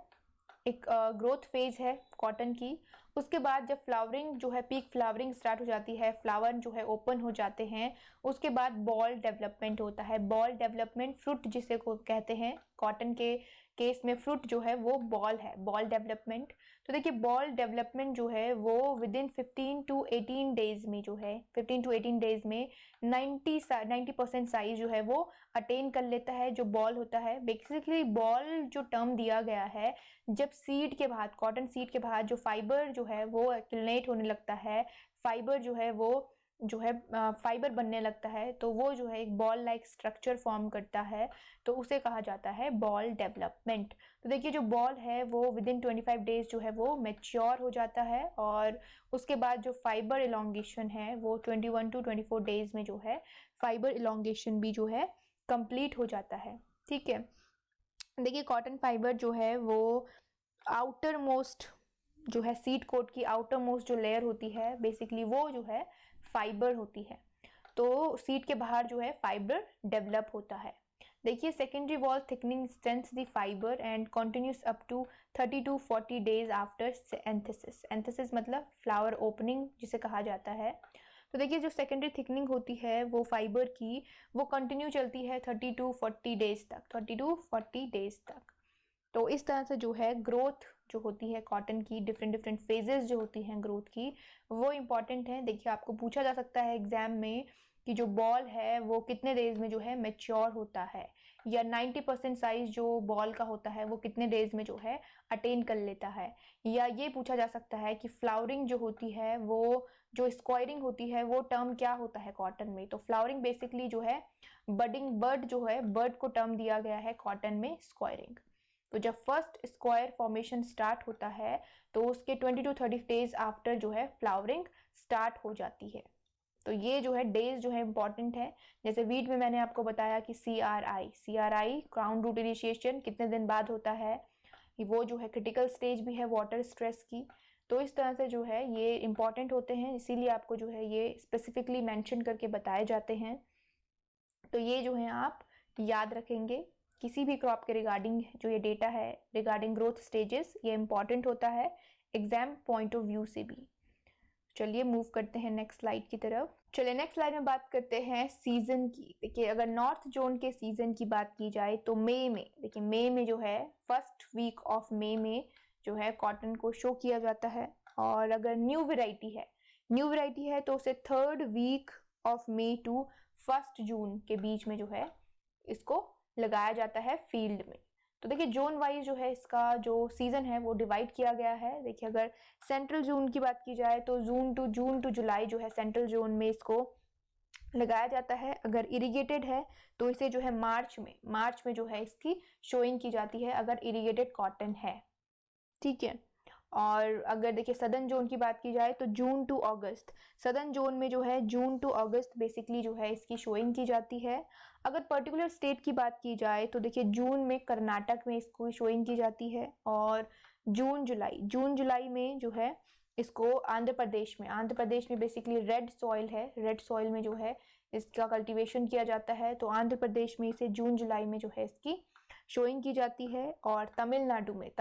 एक ग्रोथ फेज है कॉटन की। उसके बाद जब फ्लावरिंग जो है पीक फ्लावरिंग स्टार्ट हो जाती है, फ्लावर जो है ओपन हो जाते हैं, उसके बाद बॉल डेवलपमेंट होता है। बॉल डेवलपमेंट फ्रूट जिसे को कहते हैं, कॉटन के केस में फ्रूट जो है वो बॉल है, बॉल डेवलपमेंट। तो देखिए बॉल डेवलपमेंट जो है वो विदिन 15 to 18 डेज में जो है 15 to 18 डेज में 90% साइज जो है वो अटेन कर लेता है जो बॉल होता है। बेसिकली बॉल जो टर्म दिया गया है जब सीड के बाद, कॉटन सीड के बाद जो फाइबर जो है वो एक्यूमुलेट होने लगता है, फाइबर जो है वो जो है फाइबर बनने लगता है, तो वो जो है एक बॉल लाइक स्ट्रक्चर फॉर्म करता है, तो उसे कहा जाता है बॉल डेवलपमेंट। तो देखिए जो बॉल है वो विदिन 25 डेज जो है वो मेच्योर हो जाता है, और उसके बाद जो फाइबर इलोंगेशन है वो 21 to 24 डेज में जो है फाइबर इलोंगेशन भी जो है कंप्लीट हो जाता है। ठीक है, देखिए कॉटन फाइबर जो है वो आउटर मोस्ट जो है सीड कोट की आउटर मोस्ट जो लेयर होती है बेसिकली वो जो है फाइबर होती है, तो सीड के बाहर जो है फाइबर डेवलप होता है। देखिए secondary wall thickening strengths the fibre and continues up to 30 to 40 days after anthesis. Anthesis मतलब फ्लावर ओपनिंग जिसे कहा जाता है। तो देखिए जो सेकेंडरी थिकनिंग होती है वो फाइबर की वो कंटिन्यू चलती है 30 to 40 डेज तक, 30 to 40 डेज तक। तो इस तरह से जो है ग्रोथ जो होती है कॉटन की, डिफरेंट डिफरेंट फेजेस जो होती हैं ग्रोथ की, वो इम्पॉर्टेंट है। देखिए आपको पूछा जा सकता है एग्जाम में कि जो बॉल है वो कितने डेज में जो है मेच्योर होता है, या 90% साइज जो बॉल का होता है वो कितने डेज में जो है अटेन कर लेता है, या ये पूछा जा सकता है कि फ्लावरिंग जो होती है वो जो स्क्वायरिंग होती है वो टर्म क्या होता है कॉटन में। तो फ्लावरिंग बेसिकली जो है बडिंग बर्ड जो है बर्ड को टर्म दिया गया है कॉटन में स्क्वायरिंग। तो जब फर्स्ट स्क्वायर फॉर्मेशन स्टार्ट होता है तो उसके 20 to 30 डेज आफ्टर जो है फ्लावरिंग स्टार्ट हो जाती है। तो ये जो है डेज जो है इंपॉर्टेंट है। जैसे वीट में मैंने आपको बताया कि CRI क्राउन रूट इनिशिएशन कितने दिन बाद होता है, वो जो है क्रिटिकल स्टेज भी है वाटर स्ट्रेस की। तो इस तरह से जो है ये इंपॉर्टेंट होते हैं, इसीलिए आपको जो है ये स्पेसिफिकली मेंशन करके बताए जाते हैं। तो ये जो है आप याद रखेंगे किसी भी क्रॉप के रिगार्डिंग, जो ये डेटा है रिगार्डिंग ग्रोथ स्टेजेस, ये इंपॉर्टेंट होता है एग्जाम पॉइंट ऑफ व्यू से भी। चलिए मूव करते हैं नेक्स्ट स्लाइड की तरफ। चलिए नेक्स्ट स्लाइड में बात करते हैं सीजन की। देखिए अगर नॉर्थ जोन के सीजन की बात की जाए तो मई में, देखिए मई में जो है फर्स्ट वीक ऑफ मई में जो है कॉटन को शो किया जाता है, और अगर न्यू वेराइटी है तो उसे third week of May to 1 June के बीच में जो है इसको लगाया जाता है फील्ड में। तो देखिए जोन वाइज जो है इसका जो सीजन है वो डिवाइड किया गया है। देखिए अगर सेंट्रल जोन की बात की जाए तो जून टू जुलाई जो है सेंट्रल जोन में इसको लगाया जाता है। अगर इरिगेटेड है तो इसे जो है मार्च में जो है इसकी शोइंग की जाती है अगर इरिगेटेड कॉटन है। ठीक है, और अगर देखिए सदर्न जोन की बात की जाए तो जून टू अगस्त, सदर्न जोन में जो है जून टू अगस्त बेसिकली जो है इसकी शोइंग की जाती है। अगर पर्टिकुलर स्टेट की बात की जाए तो देखिए जून में कर्नाटक में इसको शोइंग की जाती है, और जून जुलाई में जो है इसको आंध्र प्रदेश में बेसिकली रेड सॉइल है, रेड सॉइल में जो है इसका कल्टीवेशन किया जाता है, तो आंध्र प्रदेश में इसे जून जुलाई में जो है इसकी शोइंग की जाती है। और तमिलनाडु में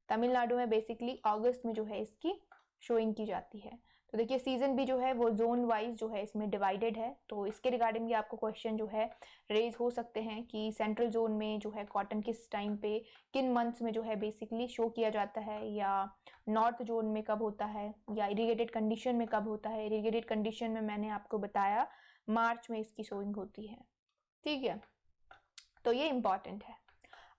तमिलनाडु में बेसिकली अगस्त में जो है इसकी शोइंग की जाती है। तो देखिए सीजन भी जो है वो जोन वाइज जो है इसमें डिवाइडेड है, तो इसके रिगार्डिंग भी आपको क्वेश्चन जो है रेज हो सकते हैं कि सेंट्रल जोन में जो है कॉटन किस टाइम पे किन मंथ्स में जो है बेसिकली शो किया जाता है, या नॉर्थ जोन में कब होता है, या इरिगेटेड कंडीशन में कब होता है। इरिगेटेड कंडीशन में मैंने आपको बताया मार्च में इसकी शोइंग होती है। ठीक है, तो ये इंपॉर्टेंट है।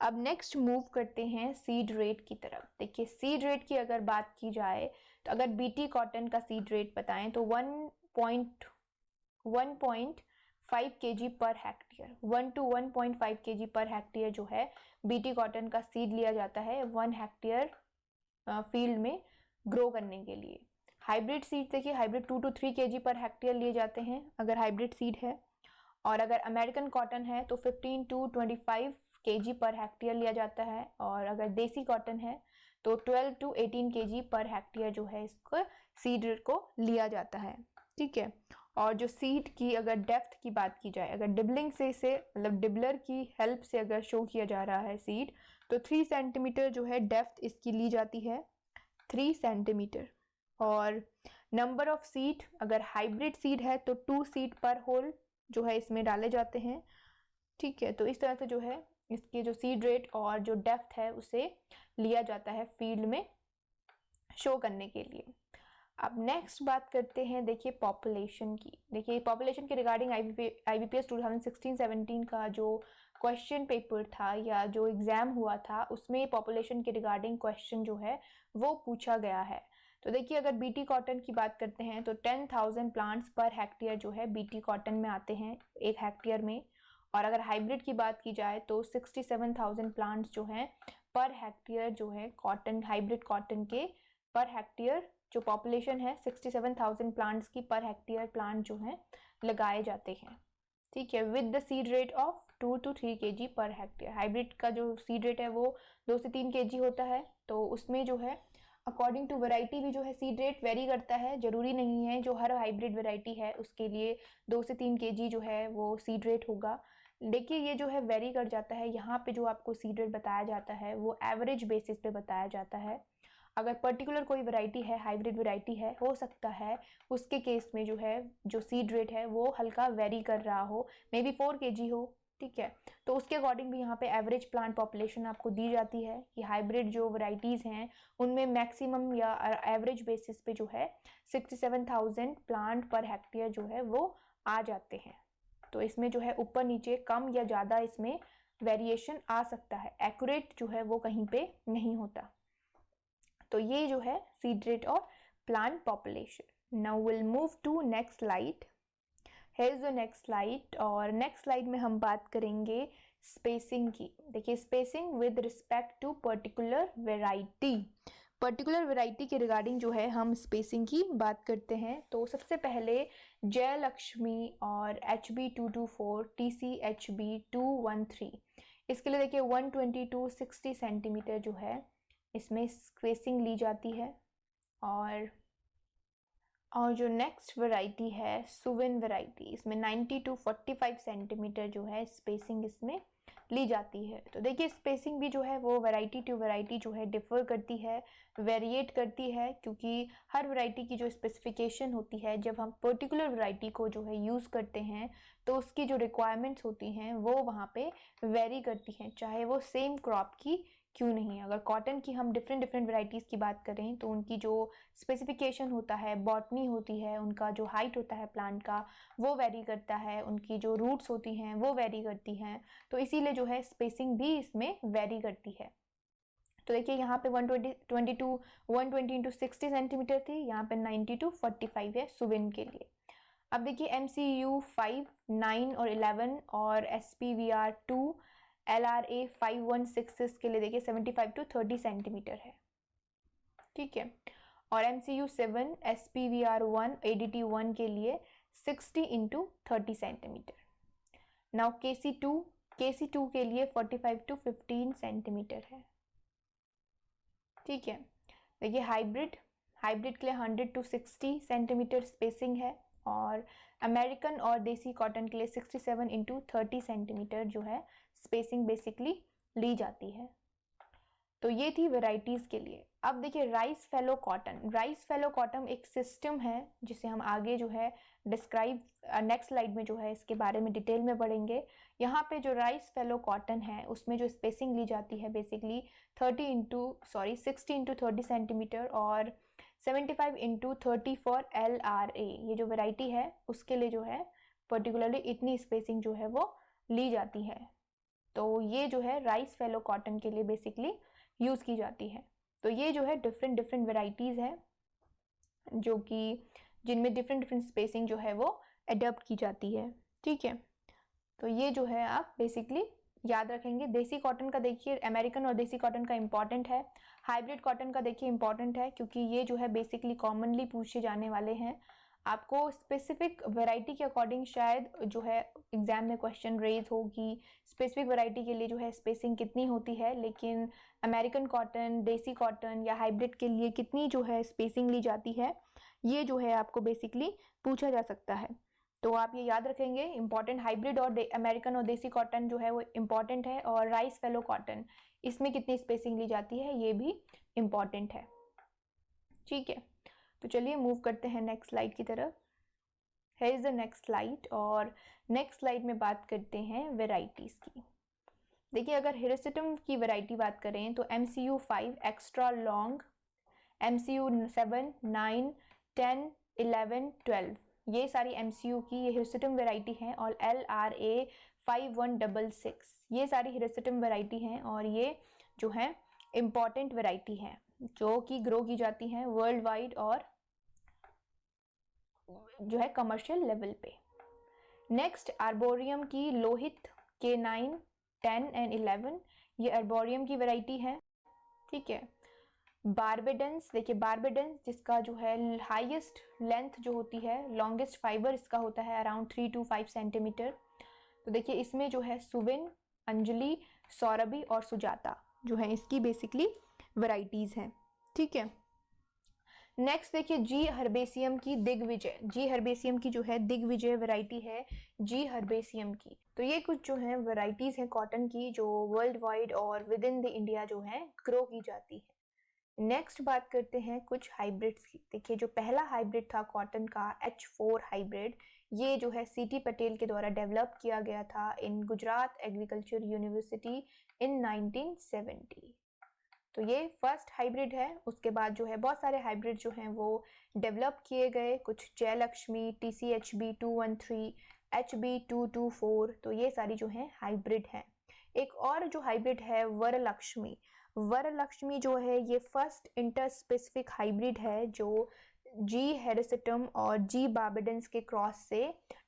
अब नेक्स्ट मूव करते हैं सीड रेट की तरफ। देखिए सीड रेट की अगर बात की जाए तो अगर बीटी कॉटन का सीड रेट बताएं तो 1.5 kg per hectare, 1 to 1.5 kg per hectare जो है बीटी कॉटन का सीड लिया जाता है 1 हेक्टेयर फील्ड में ग्रो करने के लिए। हाइब्रिड सीड देखिए hybrid 2 to 3 kg per hectare लिए जाते हैं अगर हाइब्रिड सीड है, और अगर अमेरिकन कॉटन है तो 15 to 25 kg पर हेक्टेयर लिया जाता है, और अगर देसी कॉटन है तो 12 to 18 kg पर हेक्टेयर जो है इसको सीड को लिया जाता है। ठीक है, और जो सीड की अगर डेप्थ की बात की जाए, अगर डिबलिंग से इसे मतलब डिबलर की हेल्प से अगर शो किया जा रहा है सीड, तो 3 सेंटीमीटर जो है डेप्थ इसकी ली जाती है, 3 सेंटीमीटर। और नंबर ऑफ सीड अगर हाइब्रिड सीड है तो 2 सीड पर होल जो है इसमें डाले जाते हैं। ठीक है, तो इस तरह से जो है इसके जो सीड रेट और जो डेप्थ है उसे लिया जाता है फील्ड में शो करने के लिए। अब नेक्स्ट बात करते हैं देखिए पॉपुलेशन की। देखिए पॉपुलेशन के रिगार्डिंग IBPS 2016-17 का जो क्वेश्चन पेपर था या जो एग्जाम हुआ था उसमें पॉपुलेशन के रिगार्डिंग क्वेश्चन जो है वो पूछा गया है। तो देखिए अगर बीटी कॉटन की बात करते हैं तो 10,000 प्लांट्स पर हेक्टेयर जो है बीटी कॉटन में आते हैं एक हेक्टेयर में। और अगर हाइब्रिड की बात की जाए तो 67,000 प्लांट्स जो हैं पर हेक्टेयर जो है कॉटन, हाइब्रिड कॉटन के पर हेक्टेयर जो पॉपुलेशन है 67,000 प्लांट्स की पर हेक्टेयर प्लांट जो है लगाए जाते हैं। ठीक है, with the seed rate of 2 to 3 kg per hectare. Hybrid का जो सीड रेट है वो 2 से 3 kg होता है, तो उसमें जो है अकॉर्डिंग टू वैरायटी भी जो है सीड रेट वेरी करता है। जरूरी नहीं है जो हर हाइब्रिड वैरायटी है उसके लिए 2 से 3 kg जो है वो सीड रेट होगा। देखिए ये जो है वेरी कर जाता है। यहाँ पे जो आपको सीड रेट बताया जाता है वो एवरेज बेसिस पे बताया जाता है। अगर पर्टिकुलर कोई वैरायटी है, हाइब्रिड वैरायटी है, हो सकता है उसके केस में जो है जो सीड रेट है वो हल्का वेरी कर रहा हो, मे बी 4 kg हो। ठीक है, तो उसके अकॉर्डिंग भी यहाँ पे एवरेज प्लांट पॉपुलेशन आपको दी जाती है कि हाइब्रिड जो वैरायटीज़ हैं उनमें मैक्सिमम या एवरेज बेसिस पे जो है 67,000 प्लांट पर हेक्टेयर जो है वो आ जाते हैं। तो इसमें जो है ऊपर नीचे कम या ज़्यादा इसमें वेरिएशन आ सकता है, एक्यूरेट जो है वो कहीं पे नहीं होता। तो ये जो है सीड रेट और plant population. Now will move to next slide. Here is the next slide, और नेक्स्ट स्लाइड में हम बात करेंगे स्पेसिंग की। देखिए spacing with respect to particular variety. Particular variety के रिगार्डिंग जो है हम स्पेसिंग की बात करते हैं। तो सबसे पहले जयलक्ष्मी और HB224 TCHB213, इसके लिए देखिए 120 to 60 सेंटीमीटर जो है इसमें स्पेसिंग ली जाती है। और जो नेक्स्ट वैरायटी है सुविन वैरायटी, इसमें 90 to 45 सेंटीमीटर जो है स्पेसिंग इसमें ली जाती है। तो देखिए स्पेसिंग भी जो है वो वैरायटी टू वैरायटी जो है डिफर करती है, वेरिएट करती है, क्योंकि हर वैरायटी की जो स्पेसिफिकेशन होती है जब हम पर्टिकुलर वैरायटी को जो है यूज़ करते हैं तो उसकी जो रिक्वायरमेंट्स होती हैं वो वहाँ पे वेरी करती हैं, चाहे वो सेम क्रॉप की क्यों नहीं। अगर कॉटन की हम डिफरेंट वैरायटीज़ की बात करें तो उनकी जो स्पेसिफिकेशन होता है, बॉटनी होती है, उनका जो हाइट होता है प्लांट का वो वेरी करता है, उनकी जो रूट्स होती हैं वो वेरी करती हैं, तो इसीलिए जो है स्पेसिंग भी इसमें वेरी करती है। तो देखिए यहाँ पे 120 into 60 सेंटीमीटर थी, यहाँ पे 90 to 45 है सुविन के लिए। अब देखिए MCU 5, 9 और 11 और SPVR 2, LRA 5166 के लिए देखिए 75 to 30 सेंटीमीटर है। ठीक है, और MCU 7, SPVR 1, ADT 1 के लिए 60 into 30 सेंटीमीटर। नाउ KC2 के लिए 45 to 15 सेंटीमीटर है। ठीक है, देखिए हाइब्रिड के लिए 100 to 60 सेंटीमीटर स्पेसिंग है, और अमेरिकन और देसी कॉटन के लिए 67 into 30 सेंटीमीटर जो है स्पेसिंग बेसिकली ली जाती है। तो ये थी वेराइटीज़ के लिए। अब देखिए राइस फेलो कॉटन एक सिस्टम है जिसे हम आगे जो है डिस्क्राइब नेक्स्ट स्लाइड में जो है इसके बारे में डिटेल में पढ़ेंगे। यहाँ पे जो राइस फेलो कॉटन है उसमें जो स्पेसिंग ली जाती है बेसिकली 60 into 30 सेंटीमीटर और 75 into 30 फॉर LRA। ये जो वेराइटी है उसके लिए जो है पर्टिकुलरली इतनी स्पेसिंग जो है वो ली जाती है। तो ये जो है राइस फेलो कॉटन के लिए बेसिकली यूज़ की जाती है। तो ये जो है डिफरेंट वेराइटीज़ है जो कि जिनमें डिफरेंट स्पेसिंग जो है वो एडप्ट की जाती है। ठीक है, तो ये जो है आप बेसिकली याद रखेंगे। देसी कॉटन का देखिए अमेरिकन और देसी कॉटन का इम्पॉर्टेंट है, हाइब्रिड कॉटन का देखिए इम्पॉर्टेंट है, क्योंकि ये जो है बेसिकली कॉमनली पूछे जाने वाले हैं। आपको स्पेसिफिक वैरायटी के अकॉर्डिंग शायद जो है एग्जाम में क्वेश्चन रेज होगी, स्पेसिफिक वैरायटी के लिए जो है स्पेसिंग कितनी होती है, लेकिन अमेरिकन कॉटन, देसी कॉटन या हाइब्रिड के लिए कितनी जो है स्पेसिंग ली जाती है, ये जो है आपको बेसिकली पूछा जा सकता है। तो आप ये याद रखेंगे, इंपॉर्टेंट हाइब्रिड और अमेरिकन और देसी कॉटन जो है वो इम्पॉर्टेंट है, और राइस फेलो कॉटन इसमें कितनी स्पेसिंग ली जाती है ये भी इम्पॉर्टेंट है। ठीक है, तो चलिए मूव करते हैं नेक्स्ट स्लाइड की तरफ। है इज द नेक्स्ट स्लाइड, और नेक्स्ट स्लाइड में बात करते हैं वेराइटीज़ की। देखिए अगर हिरसिटम की वैरायटी बात करें तो MCU 5 एक्स्ट्रा लॉन्ग, MCU 7, 9, 10, 11, 12 ये सारी MCU की ये हिरसिटम वैरायटी हैं, और LRA 5166 ये सारी हिरसिटम वैरायटी हैं, और ये जो है इम्पॉर्टेंट वैरायटी है। जो कि ग्रो की जाती हैं वर्ल्ड वाइड और जो है कमर्शियल लेवल पे। नेक्स्ट आर्बोरियम की लोहित K9, 10 एंड 11, ये आर्बोरियम की वैरायटी है। ठीक है। बारबेडेंस, देखिए बारबेडेंस जिसका जो है हाईएस्ट लेंथ जो होती है, लॉन्गेस्ट फाइबर इसका होता है अराउंड 3 to 5 सेंटीमीटर। तो देखिए इसमें जो है सुविन, अंजलि, सौरभि और सुजाता जो है इसकी बेसिकली वैरायटीज हैं। ठीक है। नेक्स्ट देखिए जी हर्बेसियम की दिग्विजय, जी हर्बेसियम की जो है दिग्विजय वैरायटी है जी हर्बेसियम की। तो ये कुछ जो है वैरायटीज हैं कॉटन की जो वर्ल्ड वाइड और विद इन द इंडिया जो है ग्रो की जाती है। नेक्स्ट बात करते हैं कुछ हाइब्रिड्स की। देखिए जो पहला हाइब्रिड था कॉटन का H4 हाइब्रिड, ये जो है सीटी पटेल के द्वारा डेवलप किया गया था इन गुजरात एग्रीकल्चर यूनिवर्सिटी इन 1970। तो ये फर्स्ट हाइब्रिड है। उसके बाद जो है बहुत सारे हाइब्रिड जो हैं वो डेवलप किए गए, कुछ जयलक्ष्मी, TCHB 213, HB 224, तो ये सारी जो है हाइब्रिड हैं। एक और जो हाइब्रिड है वरलक्ष्मी, वरलक्ष्मी जो है ये फर्स्ट इंटर स्पेसिफिक हाइब्रिड है जो जी हेरिसिटम और जी बार्बेडेंस के क्रॉस से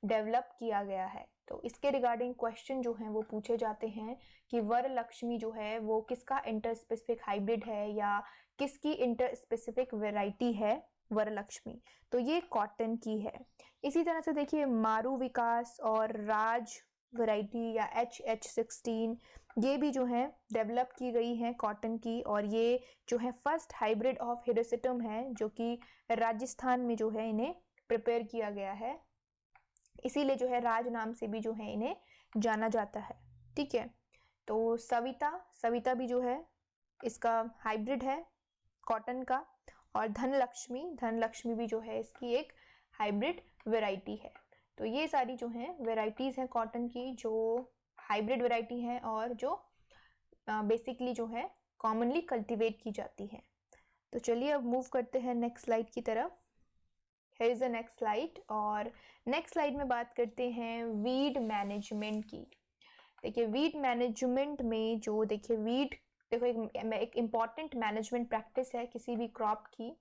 डेवलप किया गया है। तो इसके रिगार्डिंग क्वेश्चन जो हैं वो पूछे जाते हैं कि वरलक्ष्मी जो है वो किसका इंटर स्पेसिफिक हाइब्रिड है या किसकी इंटर स्पेसिफिक वैरायटी है वरलक्ष्मी। तो ये कॉटन की है। इसी तरह से देखिए मारू विकास और राज वैरायटी या HH16, ये भी जो है डेवलप की गई हैं कॉटन की, और ये जो है फर्स्ट हाइब्रिड ऑफ हिरोसिटम है जो कि राजस्थान में जो है इन्हें प्रिपेयर किया गया है, इसीलिए जो है राज नाम से भी जो है इन्हें जाना जाता है। ठीक है। तो सविता, सविता भी जो है इसका हाइब्रिड है कॉटन का, और धनलक्ष्मी, धनलक्ष्मी भी जो है इसकी एक हाइब्रिड वैरायटी है। तो ये सारी जो हैं वैरायटीज़ हैं कॉटन की जो हाइब्रिड वैरायटी हैं और जो बेसिकली जो है कॉमनली कल्टीवेट की जाती है। तो चलिए अब मूव करते हैं नेक्स्ट स्लाइड की तरफ। Here is the next slide, और नेक्स्ट स्लाइड में बात करते हैं वीड मैनेजमेंट की। देखिए वीड मैनेजमेंट में जो देखिए वीड देखो एक इम्पॉर्टेंट मैनेजमेंट प्रैक्टिस है किसी भी क्रॉप की।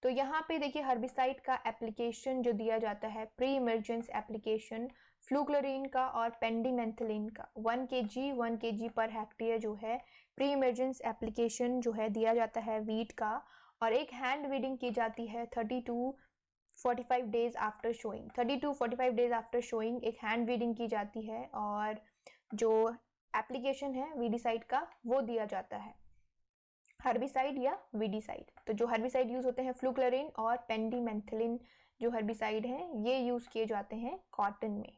तो यहाँ पे देखिए हर्बिसाइड का एप्लीकेशन जो दिया जाता है, प्री इमरजेंस एप्लीकेशन फ्लूक्लोरीन का और पेंडिमेंथलिन का 1 kg पर हेक्टेयर जो है प्री इमरजेंस एप्लीकेशन जो है दिया जाता है वीट का, और एक हैंड वीडिंग की जाती है 30 to 45 days after showing. 30 to 45 days after showing एक हैंड वीडिंग की जाती है, और जो एप्लीकेशन है वीडिसाइड का वो दिया जाता है, हर्बिसाइड या वीडिसाइड। तो जो हर्बिसाइड यूज होते हैं फ्लूक्लोरीन और पेंडिमेंथलिन जो हर्बिसाइड हैं ये यूज किए जाते हैं कॉटन में।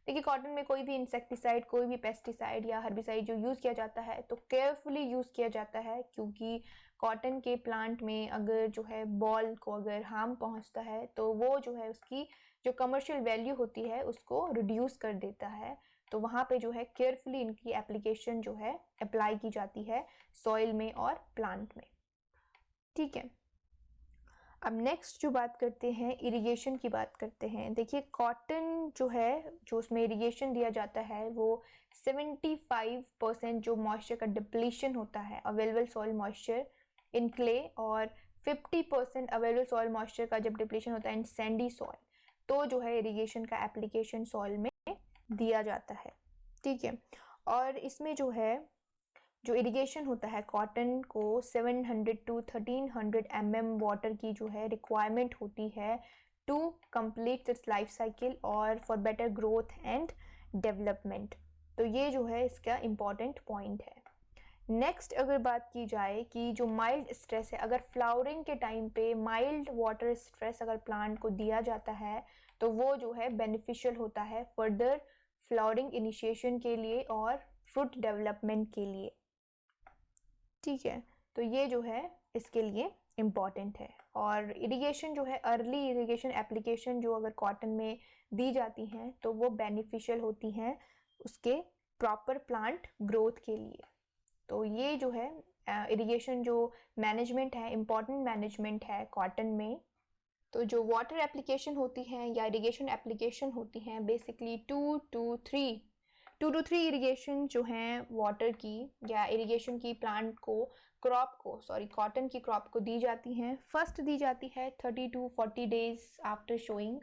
देखिए कॉटन में कोई भी इंसेक्टिसाइड, कोई भी पेस्टिसाइड या हर्बिसाइड जो यूज किया जाता है तो केयरफुली यूज किया जाता है, क्योंकि कॉटन के प्लांट में अगर जो है बॉल को अगर हार्म पहुंचता है तो वो जो है उसकी जो कमर्शियल वैल्यू होती है उसको रिड्यूस कर देता है। तो वहाँ पे जो है केयरफुली इनकी एप्लीकेशन जो है अप्लाई की जाती है सॉइल में और प्लांट में। ठीक है। अब नेक्स्ट जो बात करते हैं इरिगेशन की बात करते हैं। देखिए कॉटन जो है जो उसमें इरिगेशन दिया जाता है वो 75% जो मॉइस्चर का डिप्लीशन होता है available soil moisture in clay, और 50% अवेलेबल सॉइल मॉइस्चर का जब डिप्लीशन होता है इन सैंडी सॉइल, तो जो है इरिगेशन का एप्लीकेशन सॉइल में दिया जाता है। ठीक है। और इसमें जो है जो इरिगेशन होता है कॉटन को 700 to 1300 mm वाटर की जो है रिक्वायरमेंट होती है to complete its life cycle और for better growth and development. तो ये जो है इसका इम्पॉर्टेंट पॉइंट है। नेक्स्ट अगर बात की जाए कि जो माइल्ड स्ट्रेस है, अगर फ्लावरिंग के टाइम पे माइल्ड वाटर स्ट्रेस अगर प्लांट को दिया जाता है तो वो जो है बेनिफिशियल होता है फर्दर फ्लावरिंग इनिशिएशन के लिए और फ्रूट डेवलपमेंट के लिए। ठीक है। तो ये जो है इसके लिए इम्पॉर्टेंट है। और इरिगेशन जो है अर्ली इरिगेशन एप्लीकेशन जो अगर कॉटन में दी जाती हैं तो वो बेनिफिशियल होती हैं उसके प्रॉपर प्लांट ग्रोथ के लिए। तो ये जो है इरिगेशन जो मैनेजमेंट है इम्पॉर्टेंट मैनेजमेंट है कॉटन में। तो जो वाटर एप्लीकेशन होती हैं या इरिगेशन एप्लीकेशन होती हैं बेसिकली 2 to 3 इरिगेशन जो हैं वाटर की या इरिगेशन की प्लांट को कॉटन की क्रॉप को दी जाती हैं, फर्स्ट दी जाती है 30 to 40 डेज आफ्टर शोइंग,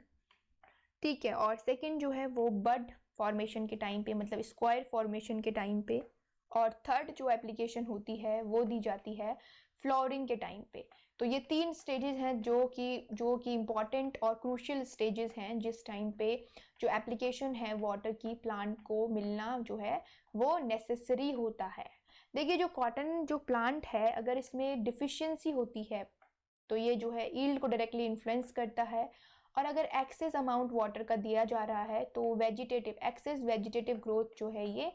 ठीक है। और सेकंड जो है वो बड फॉर्मेशन के टाइम पे, मतलब स्क्वायर फॉर्मेशन के टाइम पे। और थर्ड जो एप्लीकेशन होती है वो दी जाती है फ्लावरिंग के टाइम पे। तो ये 3 स्टेजेस हैं जो कि इम्पॉर्टेंट और क्रूशियल स्टेजेस हैं जिस टाइम पे जो एप्लीकेशन है वाटर की प्लांट को मिलना जो है वो नेसेसरी होता है। देखिए जो कॉटन जो प्लांट है, अगर इसमें डिफिशियंसी होती है तो ये जो है ईल्ड को डायरेक्टली इन्फ्लुएंस करता है। और अगर एक्सेस अमाउंट वाटर का दिया जा रहा है तो एक्सेस वेजिटेटिव ग्रोथ जो है ये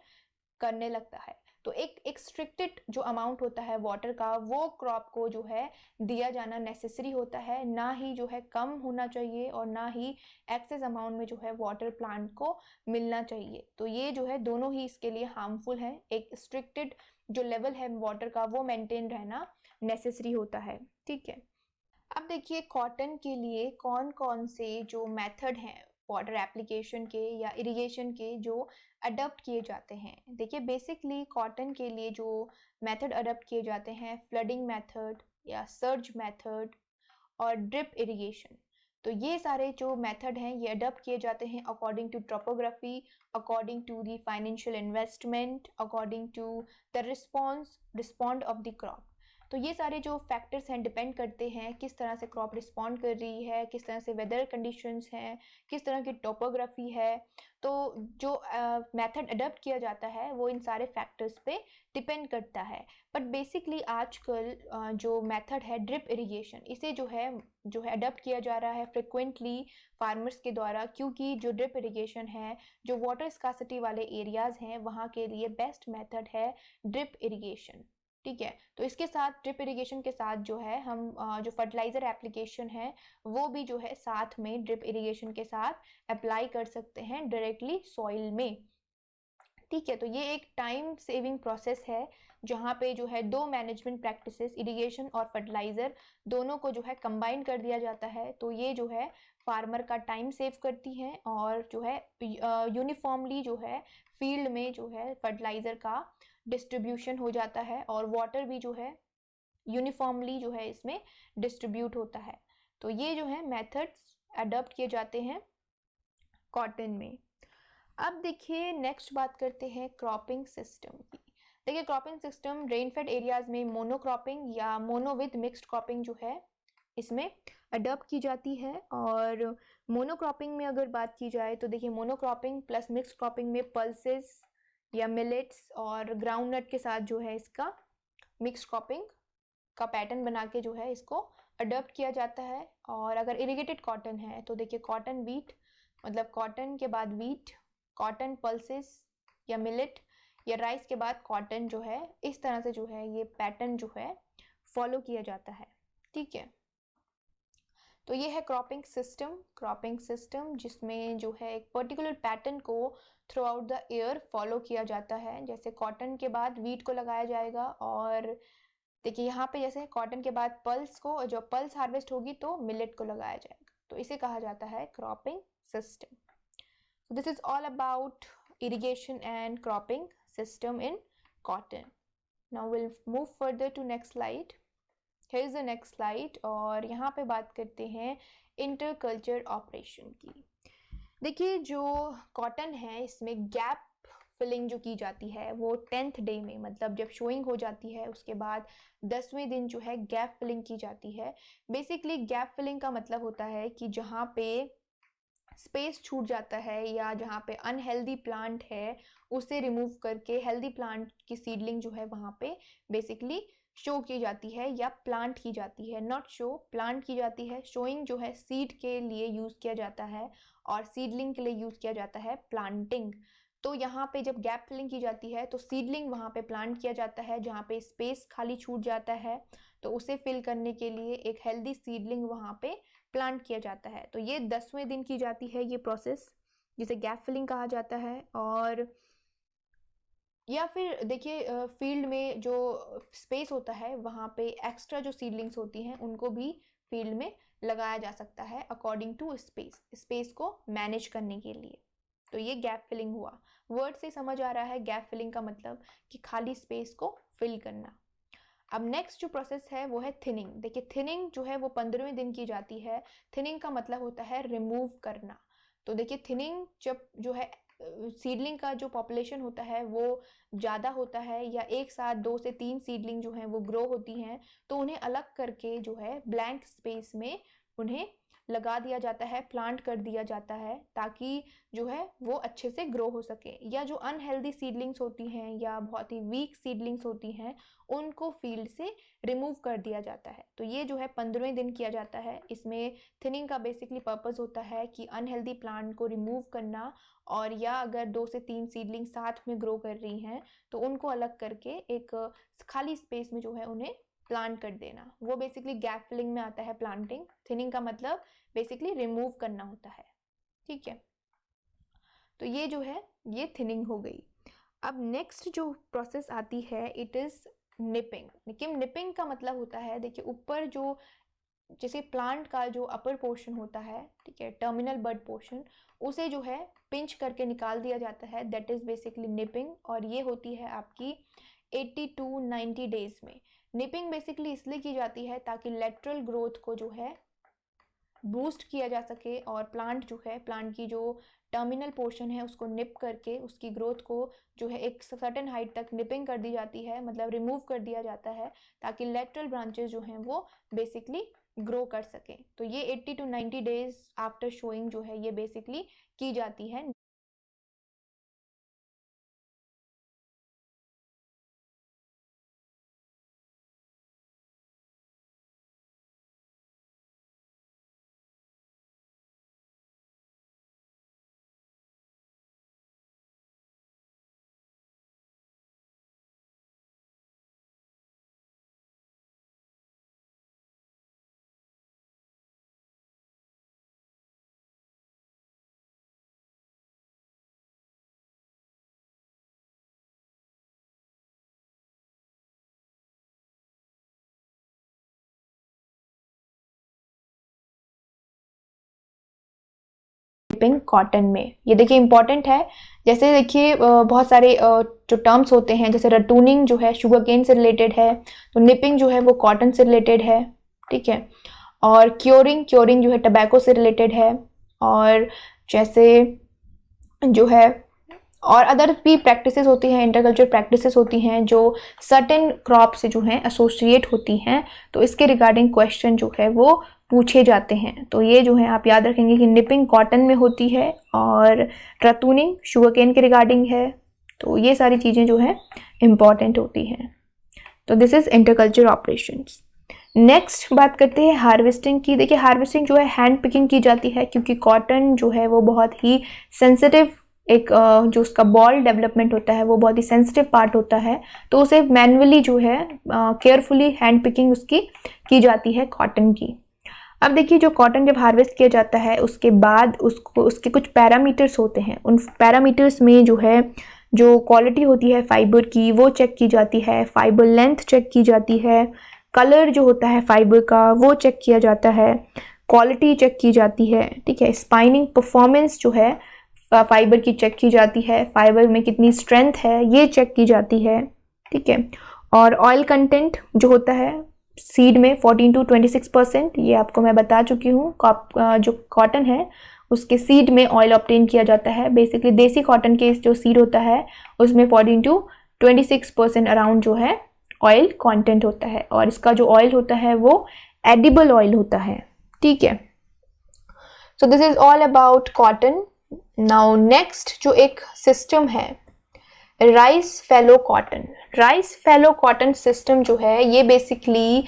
करने लगता है। तो एक स्ट्रिक्टेड जो अमाउंट होता है वाटर का वो क्रॉप को जो है दिया जाना नेसेसरी होता है, ना ही जो है कम होना चाहिए और ना ही एक्सेस अमाउंट में जो है वाटर प्लांट को मिलना चाहिए। तो ये जो है दोनों ही इसके लिए हार्मफुल है। एक स्ट्रिक्टेड जो लेवल है वाटर का वो मेंटेन रहना नेसेसरी होता है, ठीक है। अब देखिए कॉटन के लिए कौन कौन से जो मेथड हैं वाटर एप्लीकेशन के या इरिगेशन के जो अडॉप्ट किए जाते हैं। देखिए बेसिकली कॉटन के लिए जो मेथड अडॉप्ट किए जाते हैं फ्लडिंग मेथड या सर्ज मेथड और ड्रिप इरिगेशन। तो ये सारे जो मेथड हैं ये अडॉप्ट किए जाते हैं according to topography, according to the financial investment, according to the respond of the crop. तो ये सारे जो फैक्टर्स हैं डिपेंड करते हैं किस तरह से क्रॉप रिस्पॉन्ड कर रही है, किस तरह से वेदर कंडीशंस हैं, किस तरह की टोपोग्राफी है। तो जो मेथड अडॉप्ट किया जाता है वो इन सारे फैक्टर्स पे डिपेंड करता है। बट बेसिकली आजकल जो मेथड है ड्रिप इरिगेशन, इसे जो है अडॉप्ट किया जा रहा है फ्रिक्वेंटली फार्मर्स के द्वारा, क्योंकि जो ड्रिप इरिगेशन है जो वाटर स्कार्सिटी वाले एरियाज हैं वहाँ के लिए बेस्ट मेथड है ड्रिप इरिगेशन, ठीक है। तो इसके साथ ड्रिप इरिगेशन के साथ जो है हम जो फर्टिलाइजर एप्लीकेशन है वो भी जो है साथ में ड्रिप इरिगेशन के साथ अप्लाई कर सकते हैं डायरेक्टली सॉइल में, ठीक है। तो ये एक टाइम सेविंग प्रोसेस है जहाँ पे जो है 2 मैनेजमेंट प्रैक्टिसेस इरिगेशन और फर्टिलाइजर दोनों को जो है कंबाइन कर दिया जाता है। तो ये जो है फार्मर का टाइम सेव करती हैं और जो है यूनिफॉर्मली जो है फील्ड में जो है फर्टिलाइजर का डिस्ट्रीब्यूशन हो जाता है और वाटर भी जो है यूनिफॉर्मली जो है इसमें डिस्ट्रीब्यूट होता है। तो ये जो है मेथड्स अडॉप्ट किए जाते हैं कॉटन में। अब देखिए नेक्स्ट बात करते हैं क्रॉपिंग सिस्टम की। देखिए क्रॉपिंग सिस्टम रेनफेड एरियाज में मोनोक्रॉपिंग या मोनो विद मिक्स्ड क्रॉपिंग जो है इसमें अडॉप्ट की जाती है। और मोनोक्रॉपिंग में अगर बात की जाए तो देखिए मोनोक्रॉपिंग प्लस मिक्स्ड क्रॉपिंग में पल्सेस या मिलेट्स और ग्राउंडनट के साथ जो है इसका मिक्स्ड क्रॉपिंग का पैटर्न बना के जो है इसको अडॉप्ट किया जाता है। और अगर इरिगेटेड कॉटन है तो देखिए कॉटन वीट, मतलब कॉटन के बाद वीट, कॉटन पल्सेस या मिलेट या राइस के बाद कॉटन जो है, इस तरह से जो है ये पैटर्न जो है फॉलो किया जाता है, ठीक है। तो ये है क्रॉपिंग सिस्टम जिसमें जो है एक पर्टिकुलर पैटर्न को through out the year follow किया जाता है। जैसे कॉटन के बाद वीट को लगाया जाएगा और देखिए यहाँ पे जैसे कॉटन के बाद पल्स को, जो पल्स हार्वेस्ट होगी तो मिलेट को लगाया जाएगा। तो इसे कहा जाता है cropping system. So this is all about irrigation and cropping system in cotton. Now we'll move further to next slide. Here is the next slide और यहाँ पे बात करते हैं इंटरकल्चर ऑपरेशन की। देखिए जो कॉटन है इसमें गैप फिलिंग जो की जाती है वो 10th डे में, मतलब जब शोइंग हो जाती है उसके बाद 10वें दिन जो है गैप फिलिंग की जाती है। बेसिकली गैप फिलिंग का मतलब होता है कि जहाँ पे स्पेस छूट जाता है या जहाँ पे अनहेल्दी प्लांट है उसे रिमूव करके हेल्दी प्लांट की सीडलिंग जो है वहाँ पे बेसिकली शो की जाती है या प्लांट की जाती है, नॉट शो, प्लांट की जाती है। शोइंग जो है सीड के लिए यूज़ किया जाता है और सीडलिंग के लिए यूज़ किया जाता है प्लांटिंग। तो यहाँ पे जब गैप फिलिंग की जाती है तो सीडलिंग वहाँ पे प्लांट किया जाता है जहाँ पे स्पेस खाली छूट जाता है, तो उसे फिल करने के लिए एक हेल्दी सीडलिंग वहाँ पे प्लांट किया जाता है। तो ये 10वें दिन की जाती है ये प्रोसेस जिसे गैप फिलिंग कहा जाता है। और या फिर देखिए फील्ड में जो स्पेस होता है वहाँ पे एक्स्ट्रा जो सीडलिंग्स होती हैं उनको भी फील्ड में लगाया जा सकता है अकॉर्डिंग टू स्पेस को मैनेज करने के लिए। तो ये गैप फिलिंग हुआ। वर्ड से समझ आ रहा है गैप फिलिंग का मतलब कि खाली स्पेस को फिल करना। अब नेक्स्ट जो प्रोसेस है वो है थिनिंग। देखिए थिनिंग जो है वो 15वें दिन की जाती है। थिनिंग का मतलब होता है रिमूव करना। तो देखिए थिनिंग जब जो है सीडलिंग का जो पॉपुलेशन होता है वो ज़्यादा होता है, या एक साथ 2 से 3 सीडलिंग जो हैं वो ग्रो होती हैं, तो उन्हें अलग करके जो है ब्लैंक स्पेस में उन्हें लगा दिया जाता है, प्लांट कर दिया जाता है, ताकि जो है वो अच्छे से ग्रो हो सके। या जो अनहेल्दी सीडलिंग्स होती हैं या बहुत ही वीक सीडलिंग्स होती हैं, उनको फील्ड से रिमूव कर दिया जाता है। तो ये जो है 15वें दिन किया जाता है। इसमें थिनिंग का बेसिकली पर्पस होता है कि अनहेल्दी प्लांट को रिमूव करना, और या अगर 2 से 3 सीडलिंग साथ में ग्रो कर रही हैं तो उनको अलग करके एक खाली स्पेस में जो है उन्हें प्लांट कर देना। वो बेसिकली गैप फिलिंग में आता है प्लांटिंग। थिनिंग का मतलब बेसिकली रिमूव करना होता है, ठीक है। तो ये जो है ये थिनिंग हो गई। अब नेक्स्ट जो प्रोसेस आती है इट इज़ निपिंग। लेकिन निपिंग का मतलब होता है, देखिए ऊपर जो जैसे प्लांट का जो अपर पोर्शन होता है, ठीक है, टर्मिनल बड पोर्शन, उसे जो है पिंच करके निकाल दिया जाता है, दैट इज़ बेसिकली निपिंग। और ये होती है आपकी 80 टू 90 डेज में। निपिंग बेसिकली इसलिए की जाती है ताकि लेटरल ग्रोथ को जो है बूस्ट किया जा सके, और प्लांट जो है, प्लांट की जो टर्मिनल पोर्शन है उसको निप करके उसकी ग्रोथ को जो है एक सर्टेन हाइट तक निपिंग कर दी जाती है, मतलब रिमूव कर दिया जाता है, ताकि लेटरल ब्रांचेस जो हैं वो बेसिकली ग्रो कर सकें। तो ये 80 टू 90 डेज आफ्टर शोइंग जो है ये बेसिकली की जाती है। निपिंग कॉटन में, ये देखिए इंपॉर्टेंट है। जैसे देखिए बहुत सारे जो टर्म्स होते हैं, जैसे रटूनिंग जो है शुगर केन से रिलेटेड है, तो निपिंग जो है वो कॉटन से रिलेटेड है, ठीक है। और क्योरिंग, क्योरिंग जो है टबैको से रिलेटेड है। और जैसे जो है और अदर भी प्रैक्टिसेस होती हैं, इंटरकल्चर प्रैक्टिसेस होती हैं जो सर्टेन क्रॉप से जो हैं एसोसिएट होती हैं, तो इसके रिगार्डिंग क्वेश्चन जो है वो पूछे जाते हैं। तो ये जो है आप याद रखेंगे कि निपिंग कॉटन में होती है और रतूनिंग शुगर केन के रिगार्डिंग है। तो ये सारी चीज़ें जो है इम्पॉर्टेंट होती हैं। तो this is interculture operations. Next बात करते हैं हार्वेस्टिंग की। देखिए हार्वेस्टिंग जो है हैंड पिकिंग की जाती है, क्योंकि कॉटन जो है वो बहुत ही सेंसिटिव एक जो उसका बॉल डेवलपमेंट होता है वो बहुत ही सेंसिटिव पार्ट होता है, तो उसे मैनुअली जो है केयरफुली हैंड पिकिंग उसकी की जाती है कॉटन की। अब देखिए जो कॉटन जब हार्वेस्ट किया जाता है उसके बाद उसको उसके कुछ पैरामीटर्स होते हैं, उन पैरामीटर्स में जो है जो क्वालिटी होती है फाइबर की वो चेक की जाती है, फाइबर लेंथ चेक की जाती है, कलर जो होता है फाइबर का वो चेक किया जाता है, क्वालिटी चेक की जाती है, ठीक है। स्पाइनिंग परफॉर्मेंस जो है फाइबर की चेक की जाती है, फाइबर में कितनी स्ट्रेंथ है ये चेक की जाती है, ठीक है। और ऑयल कंटेंट जो होता है सीड में 14 टू 26%, ये आपको मैं बता चुकी हूँ। जो कॉटन है उसके सीड में ऑयल ऑब्टेन किया जाता है। बेसिकली देसी कॉटन के जो सीड होता है उसमें 14 टू 26% अराउंड जो है ऑयल कंटेंट होता है, और इसका जो ऑयल होता है वो एडिबल ऑयल होता है, ठीक है। So this is all about cotton. Now next जो एक सिस्टम है राइस फैलो कॉटन। राइस फैलो कॉटन सिस्टम जो है ये बेसिकली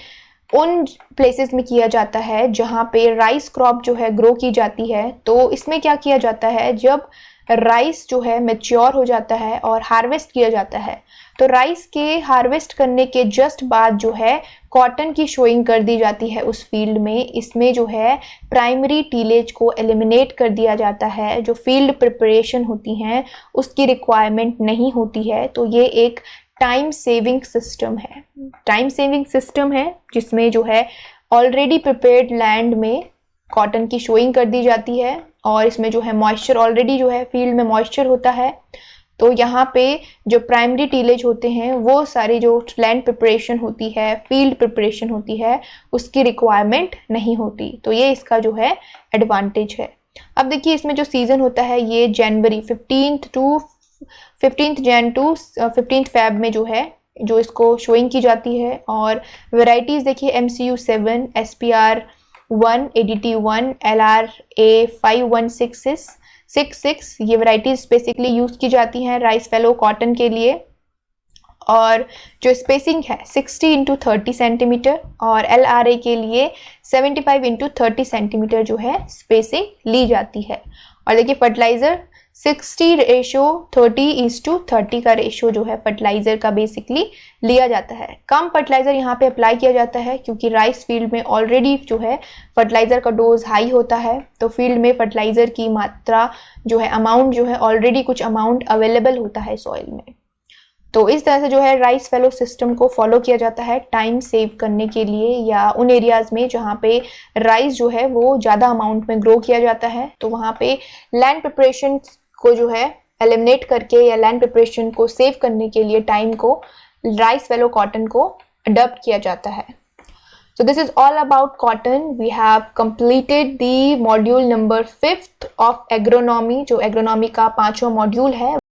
उन प्लेसेस में किया जाता है जहाँ पे राइस क्रॉप जो है ग्रो की जाती है। तो इसमें क्या किया जाता है, जब राइस जो है मैच्योर हो जाता है और हार्वेस्ट किया जाता है, तो राइस के हार्वेस्ट करने के जस्ट बाद जो है कॉटन की शोइंग कर दी जाती है उस फील्ड में। इसमें जो है प्राइमरी टीलेज को एलिमिनेट कर दिया जाता है, जो फील्ड प्रिपरेशन होती हैं उसकी रिक्वायरमेंट नहीं होती है। तो ये एक टाइम सेविंग सिस्टम है, टाइम सेविंग सिस्टम है जिसमें जो है ऑलरेडी प्रिपेयर्ड लैंड में कॉटन की शोइंग कर दी जाती है, और इसमें जो है मॉइस्चर ऑलरेडी जो है फील्ड में मॉइस्चर होता है, तो यहाँ पे जो प्राइमरी टीलेज होते हैं वो सारी जो लैंड प्रिपरेशन होती है, फील्ड प्रिपरेशन होती है, उसकी रिक्वायरमेंट नहीं होती। तो ये इसका जो है एडवांटेज है। अब देखिए इसमें जो सीज़न होता है ये जनवरी 15 जैन टू 15 फेब में जो है जो इसको शोइंग की जाती है। और वेराइटीज़ देखिए MCU 7, SPR 1, ADT 1, LRA 5166 ये वेराइटीज़ बेसिकली यूज़ की जाती हैं राइस फेलो कॉटन के लिए। और जो स्पेसिंग है 60 इंटू 30 सेंटीमीटर और LRA के लिए 75 इंटू 30 सेंटीमीटर जो है स्पेसिंग ली जाती है। और देखिए फर्टिलाइज़र 60:30 का रेशो जो है फर्टिलाइज़र का बेसिकली लिया जाता है। कम फर्टिलाइज़र यहाँ पे अप्लाई किया जाता है क्योंकि राइस फील्ड में ऑलरेडी जो है फर्टिलाइज़र का डोज हाई होता है, तो फील्ड में फर्टिलाइज़र की मात्रा जो है अमाउंट जो है ऑलरेडी कुछ अमाउंट अवेलेबल होता है सॉइल में। तो इस तरह से जो है राइस फेलो सिस्टम को फॉलो किया जाता है टाइम सेव करने के लिए, या उन एरियाज़ में जहाँ पे राइस जो है वो ज़्यादा अमाउंट में ग्रो किया जाता है, तो वहाँ पे लैंड प्रिपरेशन को जो है एलिमिनेट करके या लैंड प्रिपरेशन को सेव करने के लिए टाइम को राइस फेलो कॉटन को अडॉप्ट किया जाता है। So this is all about cotton. We have completed the module number 5th of agronomy, जो agronomy का 5वां मॉड्यूल है